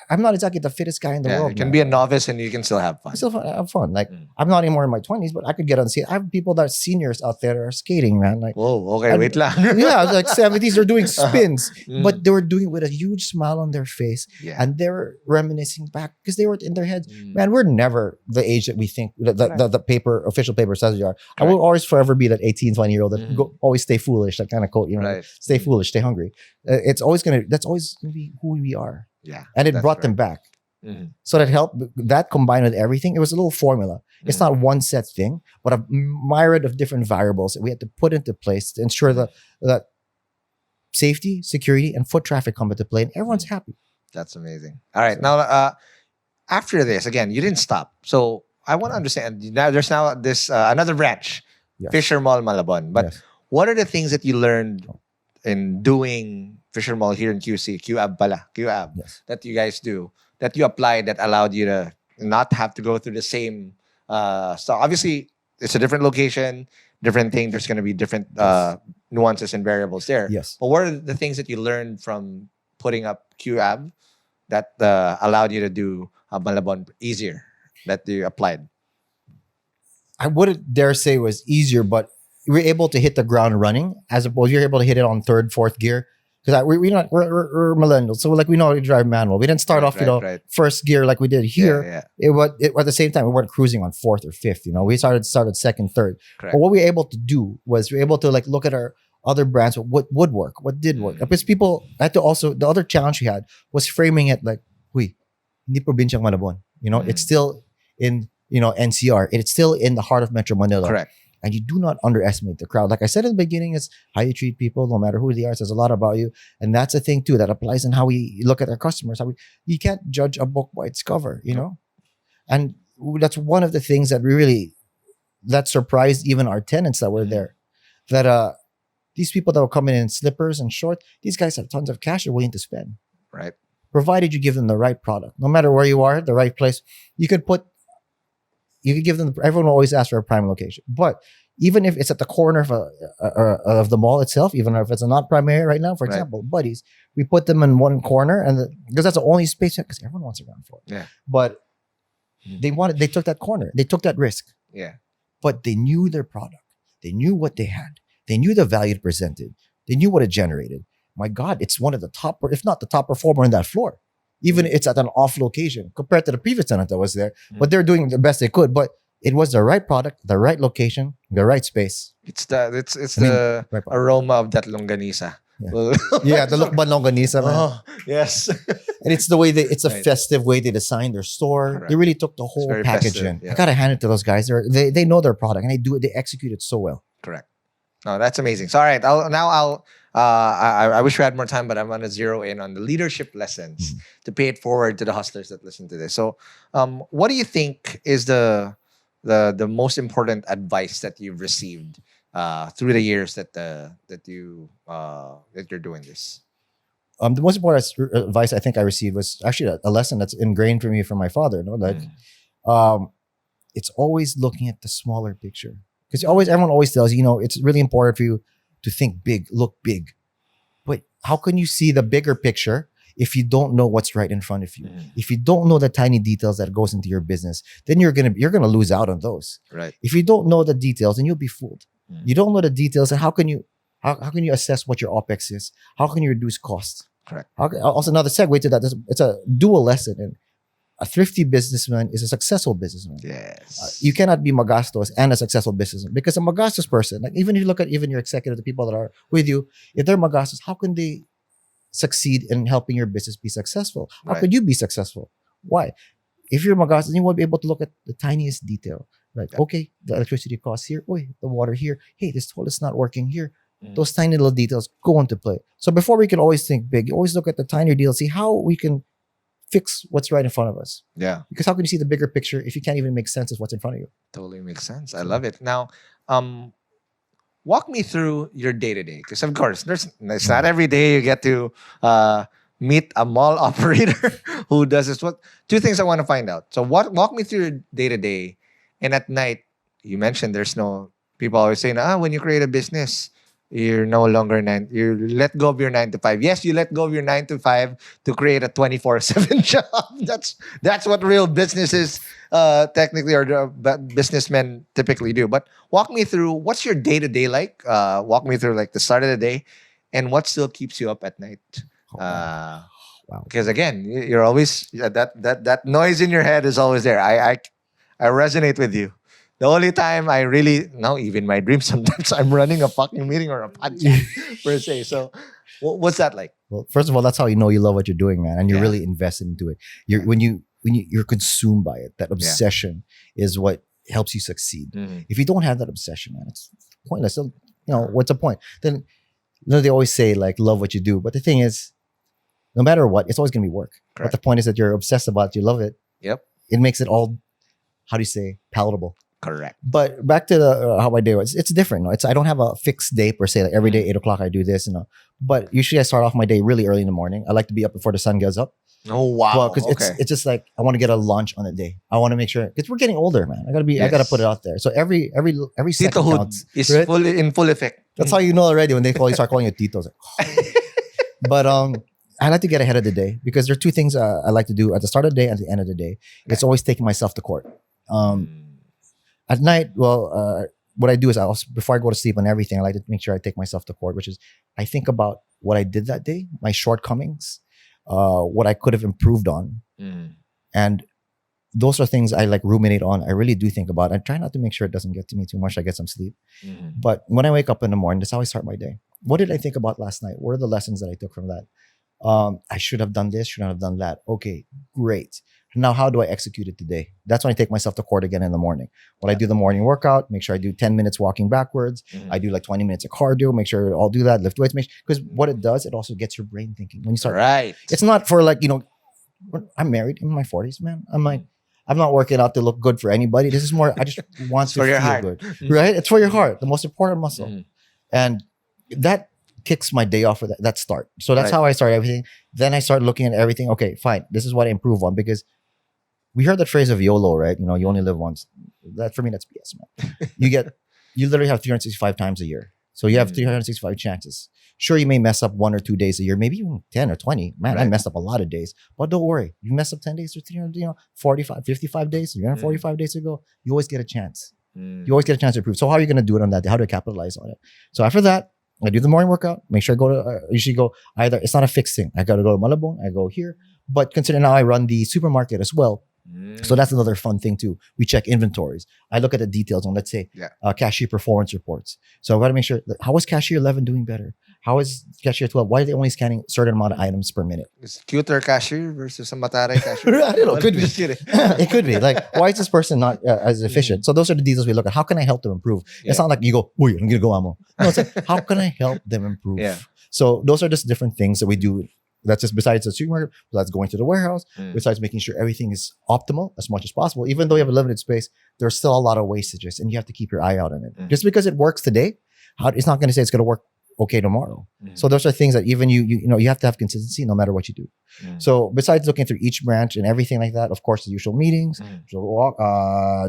I'm not exactly the fittest guy in the Yeah, world. you can man. be a novice and you can still have fun. I still have fun. Like, Mm. I'm not anymore in my 20s, but I could get on skate. I have people that are seniors out there that are skating, man. Like, Whoa, okay, I- wait lang. yeah, like 70s, they're doing spins, Mm. but they were doing it with a huge smile on their face. Yeah. And they were reminiscing back because they were in their heads. Mm. Man, we're never the age that we think the official paper says we are. I Correct. will always forever be that 18, 20-year-old that Mhm. always stay foolish, that kind of quote, Right. stay Mm. foolish, stay hungry. That's always gonna be who we are. Yeah. And it that's brought right. them back. Mhm. So that helped. That combined with everything, it was a little formula. It's Mhm. not one set thing, but a myriad of different variables that we had to put into place to ensure that safety, security, and foot traffic come into play, and everyone's happy. That's amazing. All right. Now, after this, again, you didn't stop. So I want to understand. Now, there's now this another branch, Yes. Fisher Mall Malabon. But Yes. what are the things that you learned in doing Fisher Mall here in QAB Yes. that you guys do, that you applied that allowed you to not have to go through the same stuff? Obviously, it's a different location, different thing. There's going to be different nuances and variables there. Yes. But what are the things that you learned from putting up QAB that allowed you to do Malabon easier that you applied? I wouldn't dare say it was easier, but we were able to hit the ground running as opposed you're able to hit it on third, fourth gear. Because we're millennials, so like we know how to drive manual. We didn't start Right, off, right. first gear like we did here. Yeah, At the same time, we weren't cruising on fourth or fifth. We started second, third. correct. But what we were able to do was we were able to like look at our other brands, what would work, what did work. Mm. Because people had to also, the other challenge we had was framing it like, huy, hindi probinsyang Malabon. It's still in, NCR. It's still in the heart of Metro Manila. Correct. And you do not underestimate the crowd. Like I said in the beginning, it's how you treat people, no matter who they are, says a lot about you. And that's a thing too that applies in how we look at our customers. You can't judge a book by its cover, And that's one of the things that surprised even our tenants that were there. That these people that were coming in slippers and shorts, these guys have tons of cash they're willing to spend. Right. Provided you give them the right product. No matter where you are, the right place, you could give them, everyone will always ask for a prime location. But even if it's at the corner of the mall itself, even if it's not primary right now, for Right. example, Buddies, we put them in one corner because that's the only space, because everyone wants a ground floor. Yeah. But they took that corner. They took that risk. Yeah. But they knew their product. They knew what they had. They knew the value it presented. They knew what it generated. My God, it's one of the top, if not the top performer in that floor. Even it's at an off location compared to the previous tenant that was there. But they're doing the best they could. But it was the right product, the right location, the right space. It's the right. aroma of that longanisa. Yeah, the Lukban Longanisa, man. Oh, yes. And it's the way it's a Right. festive way they designed their store. Correct. They really took the whole very package festive, in. yeah. I gotta hand it to those guys. They know their product and they execute it so well. Correct. No, that's amazing. So, all right. I wish we had more time, but I'm going to zero in on the leadership lessons to pay it forward to the hustlers that listen to this. So, what do you think is the most important advice that you've received through the years that you're doing this? The most important advice I think I received was actually a lesson that's ingrained for me from my father. It's always looking at the smaller picture. Because everyone always tells you, it's really important for you to think big, look big. But how can you see the bigger picture if you don't know what's right in front of you? If you don't know the tiny details that goes into your business, then you're gonna lose out on those. Right. If you don't know the details, then you'll be fooled. You don't know the details, and how can you assess what your OPEX is? How can you reduce costs? Correct. Also, another segue to that, it's a dual lesson. And a thrifty businessman is a successful businessman. Yes. You cannot be magastos and a successful businessman, because a magastos person, like even if you look at even your executive, the people that are with you, if they're magastos, how can they succeed in helping your business be successful? How Right. could you be successful? Why? If you're magastos, you won't be able to look at the tiniest detail. Like, okay, the electricity costs here. Oh, the water here. Hey, this toilet's not working here. Those tiny little details go into play. So before we can always think big, you always look at the tinier deals, see how we can fix what's right in front of us. Yeah. Because how can you see the bigger picture if you can't even make sense of what's in front of you? Totally makes sense. I love it. Now, walk me through your day-to-day. Because of course, it's not every day you get to meet a mall operator who does this. What two things I want to find out. So walk me through your day-to-day. And at night, you mentioned there's no people always saying, when you create a business, you're no longer you let go of your 9 to 5. Yes, you let go of your 9 to 5 to create a 24/7 job. That's what real businesses technically, or businessmen typically do. But walk me through, what's your day-to-day like? Walk me through like the start of the day and what still keeps you up at night. Wow. Because again, you're always that noise in your head is always there. I resonate with you. The only time I really, now even my dreams, sometimes I'm running a fucking meeting or a podcast per se. So what's that like? Well, first of all, that's how you know you love what you're doing, man, and you're really invested into it. When you're consumed by it, that obsession is what helps you succeed. If you don't have that obsession, man, it's pointless. So, what's the point? Then, they always say like love what you do, but the thing is, no matter what, it's always gonna be work. Correct. But the point is that you're obsessed about it, you love it. Yep. It makes it all, how do you say, palatable. Correct. But back to the how I do it, it's different. I don't have a fixed day per se. Like every day, 8:00 I do this. But usually I start off my day really early in the morning. I like to be up before the sun gets up. Oh wow! Well, because it's just like I want to get a lunch on the day. I want to make sure because we're getting older, man. I gotta put it out there. So every second Titohood counts. is Right? in full effect. That's how you know already when they start calling you titos. But I like to get ahead of the day because there are two things I like to do at the start of the day and at the end of the day. It's always taking myself to court. At night, what I do is before I go to sleep and everything, I like to make sure I take myself to court, which is I think about what I did that day, my shortcomings, what I could have improved on. And those are things I like ruminate on. I really do think about. I try not to make sure it doesn't get to me too much. I get some sleep. But when I wake up in the morning, that's how I start my day. What did I think about last night? What are the lessons that I took from that? I should have done this, should have done that. Okay, great. Now, how do I execute it today? That's when I take myself to court again in the morning. When I do the morning workout, make sure I do 10 minutes walking backwards. I do like 20 minutes of cardio, make sure I'll do that, lift weights. Because what it does, it also gets your brain thinking. When you start, right. It's not for like, I'm married in my 40s, man. I'm like, I'm not working out to look good for anybody. This is more, I just want to feel good. Right? It's for your heart, the most important muscle. And that kicks my day off with that start. So that's how I start everything. Then I start looking at everything. Okay, fine. This is what I improve on because we heard that phrase of YOLO, right? You only live once. That for me, that's BS, man. You literally have 365 times a year. So you have 365 chances. Sure, you may mess up 1 or 2 days a year, maybe even 10 or 20. Man, I messed up a lot of days. But don't worry. You mess up 10 days or 45, 55 days, 45 days ago, you always get a chance. You always get a chance to improve. So how are you going to do it on that day? How do I capitalize on it? So after that, I do the morning workout. Make sure I go to, usually go either, it's not a fixed thing. I got to go to Malabon. I go here. But consider now I run the supermarket as well. So that's another fun thing too. We check inventories. I look at the details on, let's say, cashier performance reports. So I've got to make sure, how is cashier 11 doing better? How is cashier 12? Why are they only scanning a certain amount of items per minute? Is cuter cashier versus a matare cashier? I don't know. Could be. It could be. Like, why is this person not as efficient? So those are the details we look at. How can I help them improve? It's not like you go, "Uy, I'm going to go amo." No, it's like, how can I help them improve? So those are just different things that we do. That's just besides the supermarket, besides going to the warehouse, besides making sure everything is optimal as much as possible. Even though you have a limited space, there's still a lot of wastages and you have to keep your eye out on it. Just because it works today, it's not going to say it's going to work okay tomorrow. So those are things that even you have to have consistency no matter what you do. So besides looking through each branch and everything like that, of course, the usual meetings,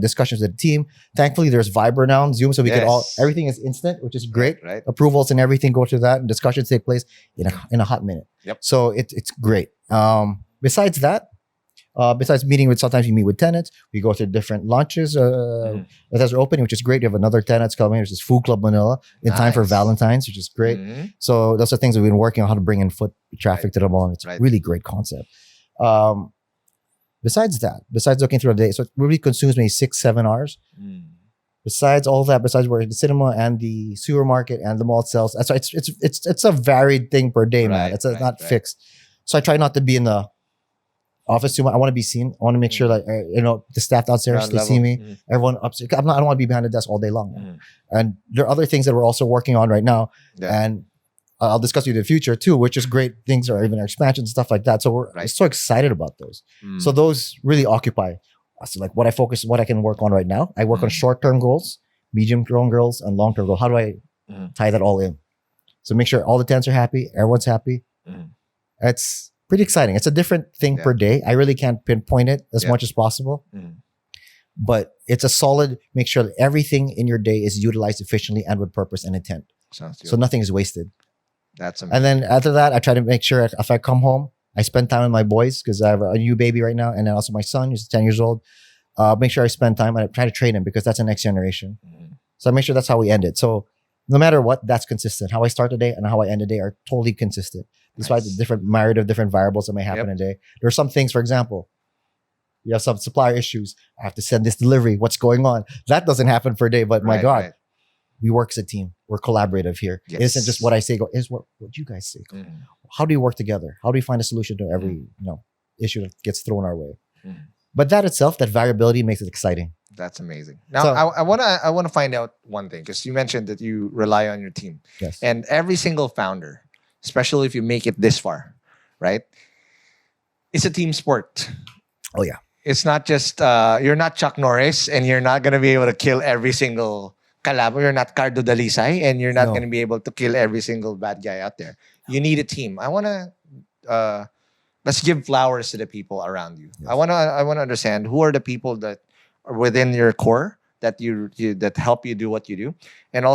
discussions with the team. Thankfully, there's Viber now on Zoom, so we can everything is instant, which is great. Right. Approvals and everything go through that, and discussions take place in a hot minute. So it's great. Besides that, besides meeting with, sometimes you meet with tenants, we go through different launches as are opening, which is great. We have another tenants coming. There's this Food Club Manila in time for Valentine's, which is great. So those are things that we've been working on, how to bring in foot traffic to the mall. And it's a really great concept. Besides looking through a day, so it really consumes me 6-7 hours. Besides all that, besides working the cinema and the supermarket and the mall itself, so it's a varied thing per day, man. It's not fixed. So I try not to be in the office too much. I want to be seen. I want to make sure that the staff downstairs they see me. Everyone upstairs. I don't want to be behind the desk all day long. And there are other things that we're also working on right now, and I'll discuss with you in the future too, which is great things, or even our expansion stuff like that. So we're so excited about those. So those really occupy. So like what I can work on right now. I work on short-term goals, medium-term goals, and long-term goals. How do I tie that all in. So make sure all the tenants are happy, everyone's happy. It's pretty exciting. It's a different thing per day. I really can't pinpoint it as much as possible. But it's a solid, make sure that everything in your day is utilized efficiently and with purpose and intent. So nothing is wasted. That's amazing. And then after that, I try to make sure if I come home, I spend time with my boys because I have a new baby right now. And then also my son, who's 10 years old. Make sure I spend time and I try to train him because that's the next generation. So I make sure that's how we end it. So no matter what, that's consistent. How I start the day and how I end the day are totally consistent. Despite the different myriad of different variables that may happen in a day. There are some things, for example, you have some supplier issues. I have to send this delivery. What's going on? That doesn't happen for a day, but my God, we work as a team. We're collaborative here. It isn't just what I say, it's what you guys say. How do you work together? How do we find a solution to every issue that gets thrown our way? But that itself, that variability makes it exciting. That's amazing. Now, so, I wanna find out one thing because you mentioned that you rely on your team. Yes. And every single founder, especially if you make it this far, right? It's a team sport. Oh yeah. It's not just you're not Chuck Norris and you're not gonna be able to kill every single kalabo. You're not Cardo Dalisay and you're not gonna be able to kill every single bad guy out there. You need a team. I wanna let's give flowers to the people around you. Yes. I wanna understand who are the people that are within your core that you that help you do what you do, and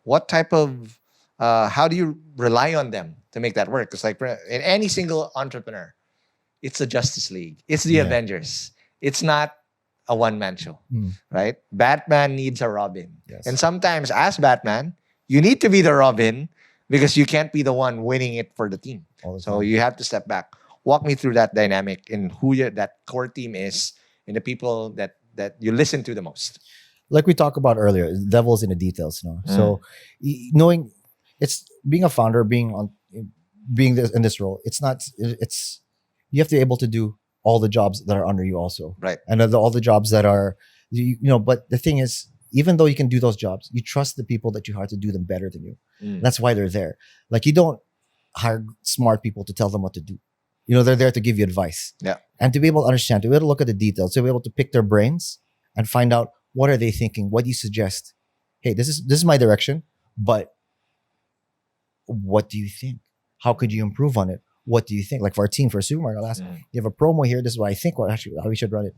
what type of how do you rely on them to make that work? It's like in any single entrepreneur, it's the Justice League, it's the Avengers. It's not a one-man show, right? Batman needs a Robin, and sometimes as Batman, you need to be the Robin because you can't be the one winning it for the team. So you have to step back. Walk me through that dynamic and who that core team is and the people that you listen to the most. Like we talked about earlier, the devil's in the details. So knowing it's being a founder, being in this role, it's you have to be able to do all the jobs that are under you also, right? And all the jobs that are but the thing is, even though you can do those jobs, you trust the people that you hire to do them better than you. That's why they're there. Like you don't hire smart people to tell them what to do. They're there to give you advice. Yeah. And to be able to understand, to be able to look at the details, to be able to pick their brains and find out what are they thinking, what do you suggest? Hey, this is my direction, but what do you think? How could you improve on it? What do you think? Like for our team, for a supermarket, I'll ask, you have a promo here, this is what I think, how we should run it.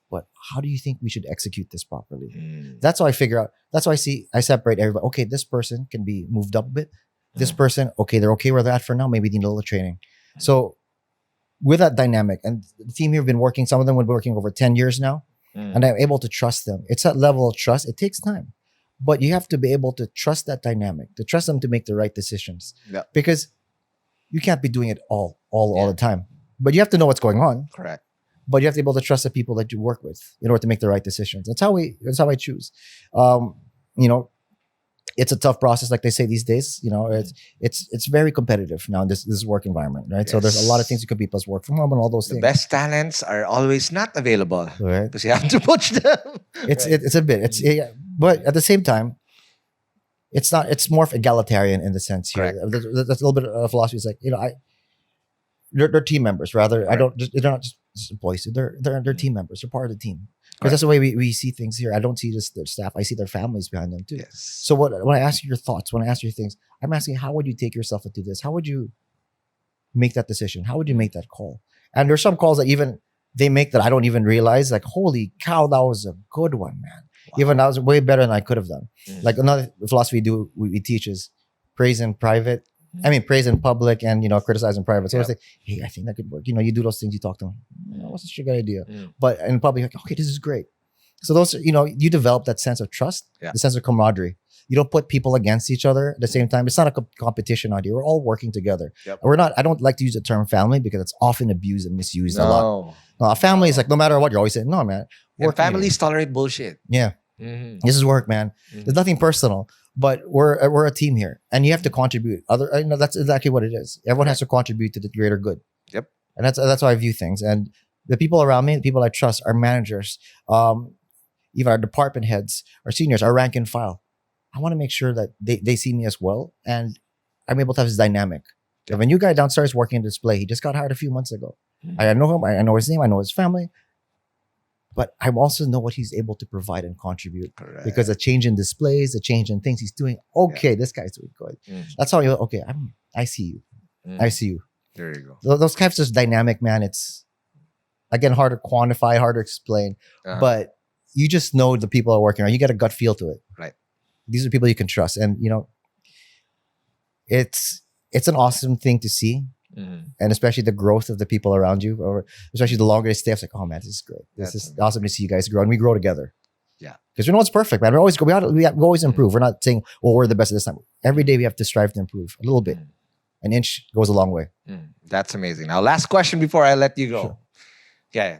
But how do you think we should execute this properly? That's how I figure out. That's why I separate everybody. Okay, this person can be moved up a bit. This person, okay, they're okay where they're at for now. Maybe they need a little training. So with that dynamic, and the team here have been working, some of them have been working over 10 years now, and I'm able to trust them. It's that level of trust. It takes time, but you have to be able to trust that dynamic, to trust them to make the right decisions. Yeah. Because you can't be doing it all the time, but you have to know what's going on. Correct. But you have to be able to trust the people that you work with in order to make the right decisions. That's how I choose. It's a tough process, like they say these days. It's very competitive now in this work environment, right? Yes. So there's a lot of things you can be, plus work from home and all those things. The best talents are always not available, right? Because you have to push them. It's a bit. But at the same time, it's not. It's more of egalitarian in the sense here. There's a little bit of philosophy. It's like they're team members. Rather, they're not just employees. They're team members. They're part of the team. Because that's the way we see things here. I don't see just their staff. I see their families behind them too. Yes. So when I ask you your thoughts, when I ask you things, I'm asking, how would you take yourself into this? How would you make that decision? How would you make that call? And there's some calls that even they make that I don't even realize. Like, holy cow, that was a good one, man. Wow. Even that was way better than I could have done. Like another philosophy we teach is praise in private. I mean, praise in public and, criticize in private. So I was like, hey, I think that could work. You do those things, you talk to them. What's such a good idea? But in public, like, okay, this is great. So those, you develop that sense of trust, the sense of camaraderie. You don't put people against each other at the same time. It's not a competition out here. We're all working together. Yep. I don't like to use the term family because it's often abused and misused a lot. No, a family is like, no matter what, you're always saying, no, man. Families tolerate bullshit. Yeah. This is work, man. There's nothing personal. But we're a team here, and you have to contribute. That's exactly what it is. Everyone has to contribute to the greater good. Yep. And that's how I view things. And the people around me, the people I trust, our managers, even our department heads, our seniors, our rank and file. I want to make sure that they see me as well, and I'm able to have this dynamic. Yep. If a new guy downstairs working in display, he just got hired a few months ago. I know him. I know his name. I know his family. but I also know what he's able to provide and contribute. Correct. Because a change in displays, a change in things he's doing. Okay, this guy's doing good. That's how you're okay. I see you. I see you. There you go. Those types of dynamic, man. It's again hard to quantify, hard to explain, but you just know the people are working on. You get a gut feel to it. Right. These are people you can trust, and it's an awesome thing to see. And especially the growth of the people around you, or especially the longer they stay, it's like, oh man, this is great. This is awesome to see you guys grow, and we grow together. Yeah, because no one's perfect, man. We always improve. We're not saying, well, we're the best at this time. Every day we have to strive to improve a little bit. An inch goes a long way. That's amazing. Now, last question before I let you go. Sure. Yeah,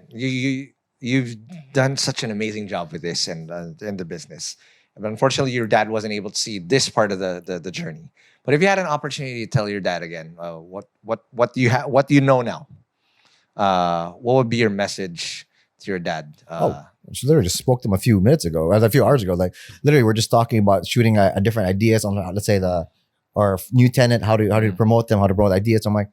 you've done such an amazing job with this and in the business. But unfortunately, your dad wasn't able to see this part of the journey. But if you had an opportunity to tell your dad again, what do you know now? What would be your message to your dad? I literally just spoke to him a few hours ago. Like literally, we're just talking about shooting a different ideas on, let's say our new tenant, how to promote them, how to promote ideas. I'm like,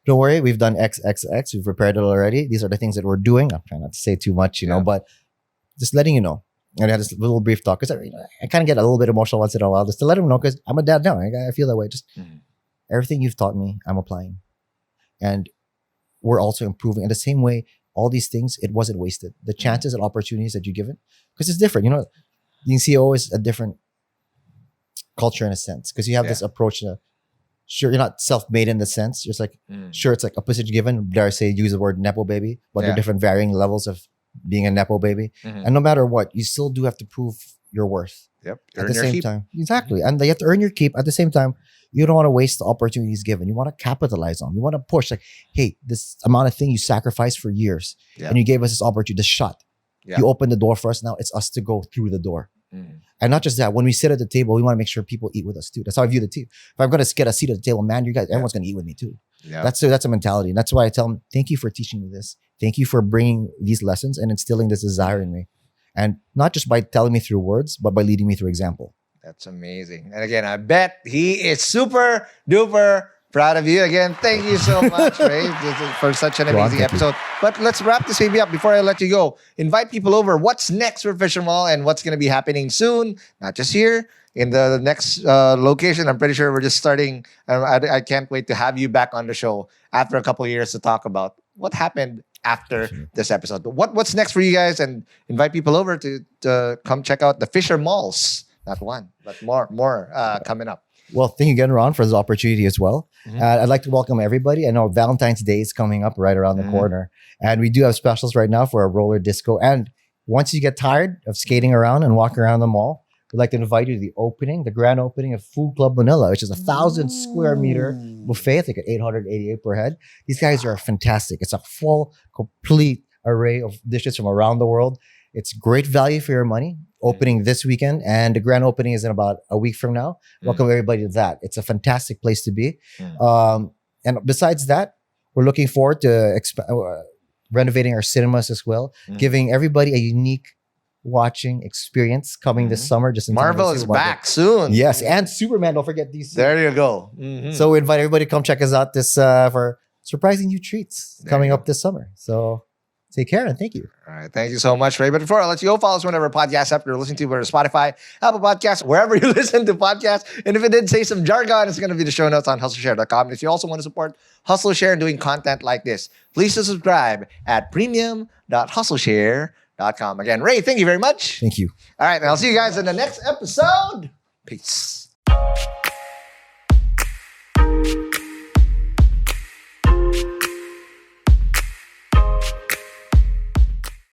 don't worry, we've done XXX, we've prepared it already. These are the things that we're doing. I'm trying not to say too much, but just letting you know. And I had this little brief talk because I kind of get a little bit emotional once in a while just to let him know, because I'm a dad now. I feel that way. Just everything you've taught me, I'm applying. And we're also improving. In the same way, all these things, it wasn't wasted. The chances and opportunities that you give it, because it's different. Being CEO is a different culture in a sense, because you have this approach to, sure, you're not self-made in the sense. You're just like, sure, it's like a position given. Dare I say, use the word Nepo baby, but there are different varying levels of being a Nepo baby. And no matter what, you still do have to prove your worth. Yep. At the same time. Exactly. And you have to earn your keep. At the same time, you don't want to waste the opportunities given. You want to capitalize on them. You want to push, like, hey, this amount of thing you sacrificed for years and you gave us this opportunity, this shot. You opened the door for us. Now it's us to go through the door. And not just that, when we sit at the table, we want to make sure people eat with us too. That's how I view the team. If I'm going to get a seat at the table, man, you guys, everyone's going to eat with me too. Yeah. That's a mentality. And that's why I tell them, thank you for teaching me this. Thank you for bringing these lessons and instilling this desire in me. And not just by telling me through words, but by leading me through example. That's amazing. And again, I bet he is super duper proud of you. Again, thank you so much, Ray, for such an amazing episode. But let's wrap this baby up before I let you go. Invite people over. What's next for Fisher Mall and what's going to be happening soon? Not just here, in the next location. I'm pretty sure we're just starting. I can't wait to have you back on the show after a couple of years to talk about what happened after this episode. But what's next for you guys? And invite people over to come check out the Fisher Malls. Not one, but more coming up. Well, thank you again, Ron, for this opportunity as well. I'd like to welcome everybody. I know Valentine's Day is coming up right around the corner. And we do have specials right now for a roller disco. And once you get tired of skating around and walking around the mall, we'd like to invite you to the grand opening of Food Club Manila, which is 1,000 square meter buffet, I think at 888 per head. These guys are fantastic. It's a full, complete array of dishes from around the world. It's great value for your money. Opening this weekend, and the grand opening is in about a week from now. Welcome everybody to that. It's a fantastic place to be. And besides that, we're looking forward to renovating our cinemas as well, giving everybody a unique watching experience coming this summer. Just in Marvel is back soon. Yes, and Superman. Don't forget these. There you go. So we invite everybody to come check us out this for surprising new treats coming up this summer. So take care and thank you. All right. Thank you so much, Ray. But before I let you go, follow us whenever podcast app you're listening to, whether Spotify, Apple Podcasts, wherever you listen to podcasts. And if it did say some jargon, it's going to be the show notes on hustleshare.com. And if you also want to support Hustleshare and doing content like this, please subscribe at premium.hustleshare.com. Again, Ray, thank you very much. Thank you. All right. And I'll see you guys in the next episode. Peace.